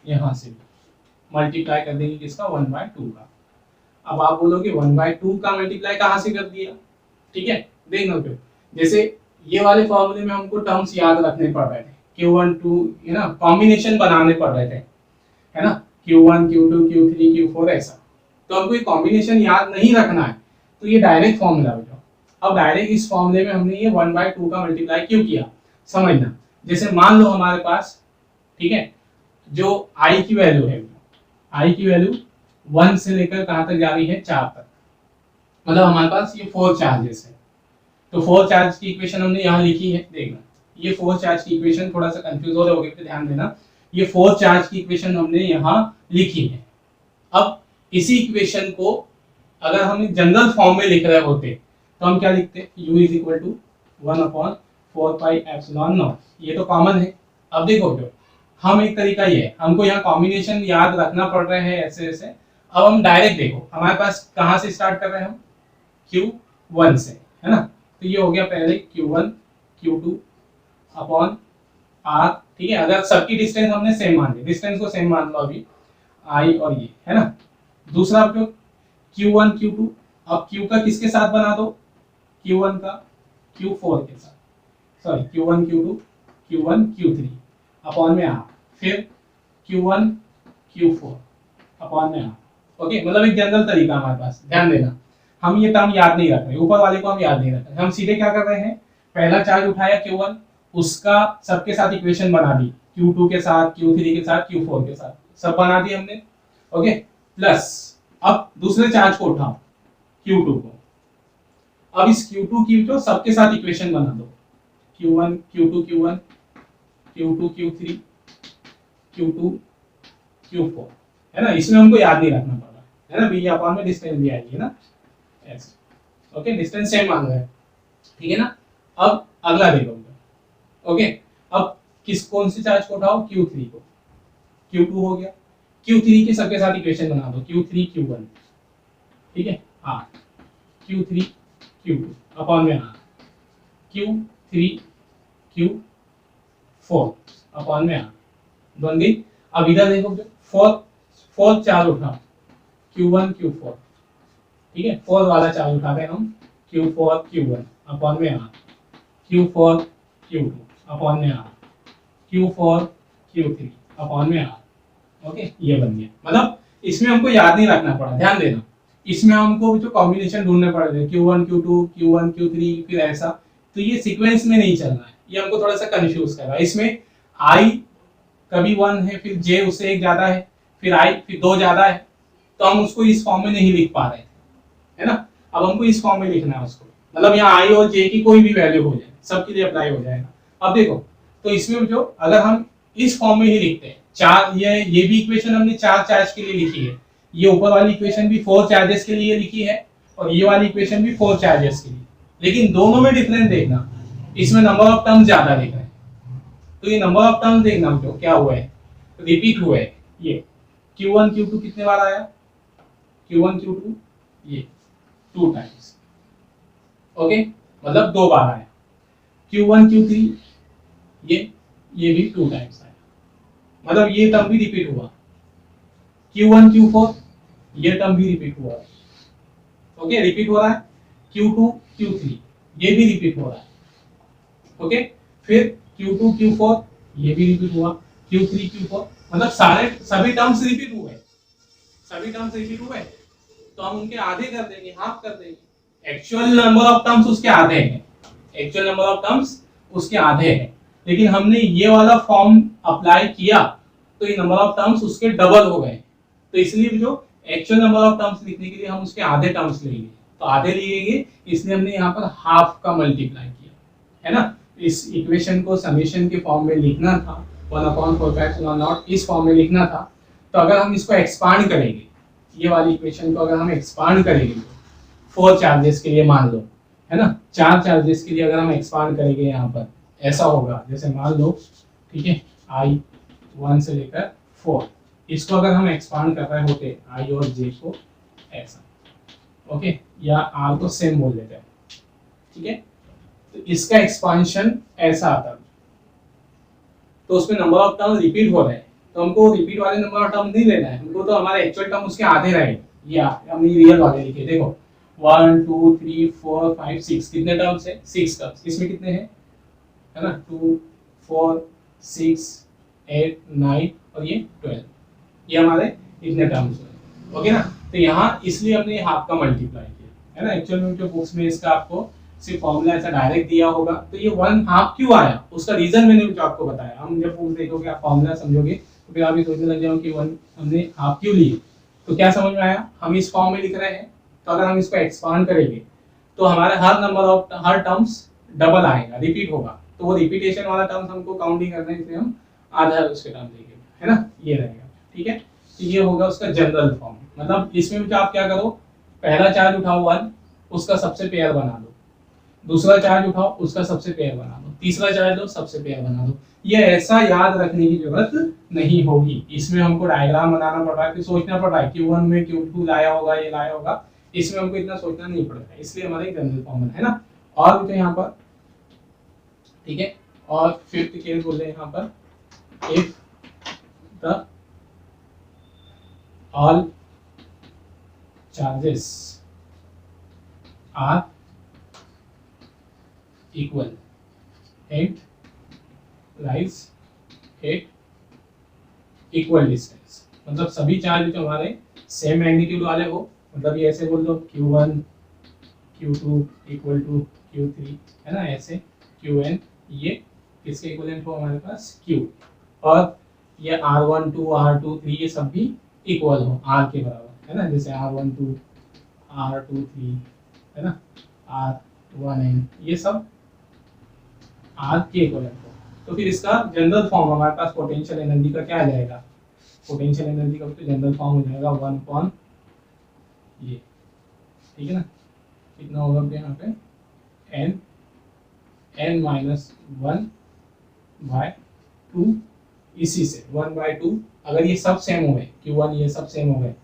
Speaker 1: यहाँ से मल्टीप्लाई कर देंगे किसका 1/2 का। अब आप बोलोगे 1/2 का मल्टीप्लाई कहाँ से कर दिया, ठीक है, देखना क्यों, जैसे ये वाले फॉर्मूले में हमको टर्म्स याद रखने पड़ रहे थे, Q1 2 है ना, कॉम्बिनेशन बनाने पड़ रहे थे, है ना, Q1 Q2 Q3 Q4 ऐसा, तो हमको ये कॉम्बिनेशन याद नहीं रखना है, तो ये डायरेक्ट फॉर्मूला हो जाओ। अब डायरेक्ट इस फॉर्मूले में हमने ये 1/2 का मल्टीप्लाई क्यों किया, समझना, जैसे मान लो हमारे पास, ठीक है, जो i की वैल्यू है, i की वैल्यू 1 से लेकर कहाँ तक जा रही है 4 तक, मतलब हमारे पास ये 4 चार्जेस है, तो 4 चार्ज की इक्वेशन हमने यहाँ लिखी है, देखना ये 4 चार्ज की इक्वेशन, थोड़ा सा कंफ्यूज हो रहे होगे तो ध्यान देना, ये 4 चार्ज की इक्वेशन हमने यहाँ लिखी है। अब इसी इक्वेशन को अगर हम जनरल फॉर्म में लिख रहे होते तो हम क्या लिखते, u इज इक्वल टू 1/4πε0, ये तो कॉमन है। अब देखो जो हम एक तरीका ये है, हमको यहाँ कॉम्बिनेशन याद रखना पड़ रहे हैं ऐसे ऐसे, अब हम डायरेक्ट देखो हमारे पास कहाँ से स्टार्ट कर रहे हैं हम Q1 से, है ना, तो ये हो गया पहले Q1 Q2 अपॉन R, ठीक है, अगर सबकी डिस्टेंस हमने सेम मान ली, डिस्टेंस को सेम मान लो अभी I और ये, है ना, दूसरा जो Q1 Q2, अब Q का किसके साथ बना दो, Q1 का Q4 के साथ, sorry Q1 Q2 Q1 Q3 upon में R, फिर Q1 Q4 अपॉन में R, ओके, मतलब एक जनरल तरीका हमारे पास, ध्यान देना, हम ये टर्म याद नहीं रख रहे, ऊपर वाले को हम याद नहीं रख रहे, हम सीधे क्या कर रहे हैं, पहला चार्ज उठाया Q1, उसका सबके साथ इक्वेशन बना दी, Q2 के साथ Q3 के साथ Q4 के साथ सब बना दी हमने, ओके, प्लस अब दूसरे चार्ज को उठाओ Q2 को, अब इस Q2 की जो सबके साथ इक्वेशन बना दो, Q1 Q2 Q1 Q2 Q3 Q2 Q4, है ना, इसमें हमको याद नहीं रखना पड़ा, है ना, बी अपॉन में डिस्टेंस भी आएगी ना ऐसे, ओके, डिस्टेंस सेम मान रहे हैं, ठीक है ना। अब अगला देखो, ओके, अब कौन से चार्ज को उठाओ, Q3 को, Q2 हो गया, Q3 के सबके साथ इक्वेशन बना दो, Q3 Q1, ठीक है, R Q3 Q2 अपॉन में R Q3 Q4 अपॉन में R बन गई। अब इधर देखो, 4 चार्ज उठा Q1 Q4, ठीक है, 4 वाला चार्ज उठाते हैं हम Q4 Q1 अपॉन में R Q4 Q2 अपॉन में R Q4 Q3 अपॉन में R, ओके, ये बन गया, मतलब इसमें हमको याद नहीं रखना पड़ा, ध्यान देना, इसमें हमको जो कॉम्बिनेशन ढूंढने पड़ रहे Q1 Q2 Q1 Q3 फिर ऐसा, तो ये सीक्वेंस में नहीं चल रहा है, ये हमको थोड़ा सा कंफ्यूज कर रहा है, इसमें I कभी 1 है, फिर J उससे एक ज्यादा है, फिर I फिर 2 ज्यादा है, तो हम उसको इस फॉर्म में नहीं लिख पा रहे, है ना, अब हमको इस फॉर्म में लिखना है उसको, मतलब यहाँ I और J की कोई भी वैल्यू हो जाए, सबके लिए अप्लाई हो जाएगा। अब देखो, तो इसमें जो अगर हम इस फॉर्म में ही लिखते हैं, चार ये भी इक्वेशन हमने 4 चार्ज के लिए लिखी है, ये ऊपर वाली इक्वेशन भी 4 चार्जेस के लिए लिखी है, और ये वाली इक्वेशन भी 4 चार्जेस के लिए, लेकिन दोनों में डिफरेंस देखना, इसमें नंबर ऑफ टर्म्स ज्यादा दिख रहे हैं, तो ये नंबर ऑफ टर्म्स देखना जो क्या हुआ है, रिपीट हुआ है। ये Q1 Q2 कितने बार आया, Q1 Q2 ये 2 टाइम्स, ओके, मतलब 2 बार आया। Q1 Q3 ये भी 2 टाइम्स आया, मतलब ये टर्म भी रिपीट हुआ। Q1 Q4 ये टर्म भी रिपीट हुआ, ओके, रिपीट हो रहा है। Q2 Q3 ये भी रिपीट हो रहा है, ओके, फिर Q2 Q4 ये भी रिपीट हुआ, Q3 Q4, मतलब सभी टर्म्स रिपीट हुए, सभी टर्म्स रिपीट हुए, तो हम उनके आधे कर देंगे, हाफ कर देंगे। एक्चुअल नंबर ऑफ टर्म्स उसके आधे हैं, एक्चुअल नंबर ऑफ टर्म्स उसके आधे हैं, लेकिन हमने ये वाला फॉर्म अप्लाई किया तो ये नंबर ऑफ टर्म्स उसके डबल हो गए, तो इसलिए जो एक्चुअल नंबर ऑफ टर्म्स लिखने के लिए हम उसके आधे टर्म्स लेंगे, तो आधे लिएंगे, इसलिए हमने यहाँ पर हाफ का मल्टीप्लाई किया, है ना। इस इक्वेशन को समेशन के फॉर्म में लिखना था, 1/4 इस फॉर्म में लिखना था, तो अगर हम इसको एक्सपांड करेंगे, ये वाली इक्वेशन को अगर हम एक्सपांड करेंगे 4 चार्जेस के लिए, मान लो, है ना, 4 चार्जेस के लिए अगर हम एक्सपांड करेंगे, यहाँ पर ऐसा होगा, जैसे मान लो, ठीक है, I1 से लेकर 4, इसको अगर हम एक्सपांड कर रहे होते I और J को ऐसा, ओके, या R को सेम बोल देते हैं, ठीक है, तो इसका एक्सपांशन ऐसा आता, तो उसमें नंबर ऑफ टर्म रिपीट हो रहे हैं, तो हमको रिपीट वाले नंबर ऑफ टर्म नहीं लेना है, हमको तो हमारे एक्चुअल टर्म उसके आधे रहेंगे, या हमने रियल वाले लिखे, देखो 1 2 3 4 5 6 कितने टर्म्स है, 6 टर्म्स, इसमें कितने हैं, है ना, 2 4 6 8 9 और ये 12, ये हमारे इतने टर्म्स हुए, ओके ना। तो यहाँ इसलिए हमने हाफ का मल्टीप्लाई किया, है ना। एक्चुअल में जो बुक्स में इसका आपको सिर्फ फॉर्मूला ऐसा डायरेक्ट दिया होगा, तो ये 1/2 क्यों आया, उसका रीजन मैंने जो आपको बताया, हम जब बुक देखोगे, आप फॉर्मूला समझोगे, तो फिर आप ये सोचने लग जाओगे कि 1 हमने हाफ क्यों लिए, तो क्या समझ में आया, हम इस फॉर्म में लिख रहे हैं, तो अगर हम इसको एक्सपांड करेंगे तो हमारे हर टर्म्स डबल आएगा, रिपीट होगा, तो वो रिपीटेशन वाला टर्म्स हमको काउंट नहीं करना है, इसलिए हम आधा उसके टर्म लेंगे, है ना, ये रहेगा, ठीक है। तो ये होगा उसका जनरल फॉर्म, मतलब इसमें भी आप क्या करो, पहला चार्ज उठाओ 1, उसका सबसे पेयर बना दो, दूसरा चार्ज उठाओ, उसका सबसे पेयर बना दो, तीसरा चार्ज लो, सबसे पेयर बना दो। ये ऐसा याद रखने की जरूरत नहीं होगी, इसमें हमको डायग्राम बनाना पड़ रहा है, फिर सोचना पड़ रहा है Q1 में Q2 लाया होगा, ये लाया होगा, इसमें हमको इतना सोचना नहीं पड़ता है, इसलिए हमारा एक जनरल फॉर्मूला है ना। और भी तो यहाँ पर, ठीक है, और फिफ्थ केस बोल रहे हैं यहाँ पर, if the all charges are equal at lies at equal distance, मतलब सभी चार्ज जो हमारे सेम मैग्नीट्यूड वाले हो, मतलब ये ऐसे बोल दो Q1 Q2 equal to Q3, है ना, ऐसे Qn ये किसके इक्विवेलेंट हो हमारे पास Q, और ये R1 2 R2 3 ये सब भी इक्वल हो R के बराबर, है ना, जैसे R1 2 R2 3, है ना, R1n ये सब R के इक्विवेलेंट हो, तो फिर इसका जनरल फॉर्म हमारे पास पोटेंशियल एनर्जी का क्या आ जाएगा, पोटेंशियल एनर्जी का तो जनरल फॉर्म हो जाएगा 1 अपॉन ये, ठीक है ना, कितना होगा फिर यहाँ पे n-1/2, इसी से 1/2, अगर ये सब सेम हो गए Q1 ये सब सेम हो गए,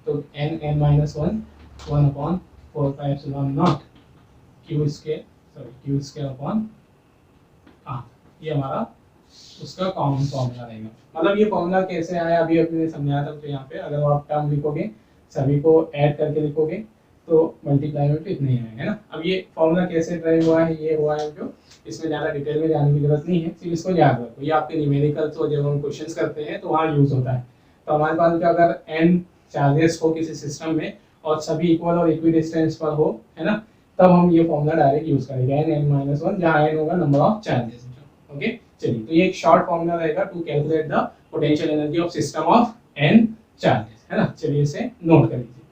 Speaker 1: तो n-1 1/4πε0 Q square upon R, ये हमारा उसका कॉमन फॉर्मूला रहेगा। मतलब ये फॉर्मूला कैसे आया अभी अपने समझाया था, तो यहाँ पे अगर आप टर्म लिखोगे, सभी को ऐड करके लिखोगे, तो मल्टीप्लाई में तो इतना ही आएगा, है ना। अब ये फॉर्मूला कैसे ड्राइव हुआ है, ये हुआ है जो, इसमें ज़्यादा डिटेल में जाने की जरूरत नहीं है, सिर्फ इसको याद रखो, ये आपके न्यूमेरिकल्स और जब हम क्वेश्चंस करते हैं तो वहाँ यूज होता है। तो हमारे पास जो अगर n चार्जेस हो किसी सिस्टम में और सभी इक्वल और इक्वी डिस्टेंस पर हो, है ना, तब हम ये फॉर्मूला डायरेक्ट यूज करेंगे, n-1, जहाँ n होगा नंबर ऑफ चार्जेस, ओके। चलिए, तो ये एक शॉर्ट फॉर्मूला रहेगा to calculate the potential energy of system of n charges, है ना। चलिए इसे नोट कर लीजिए।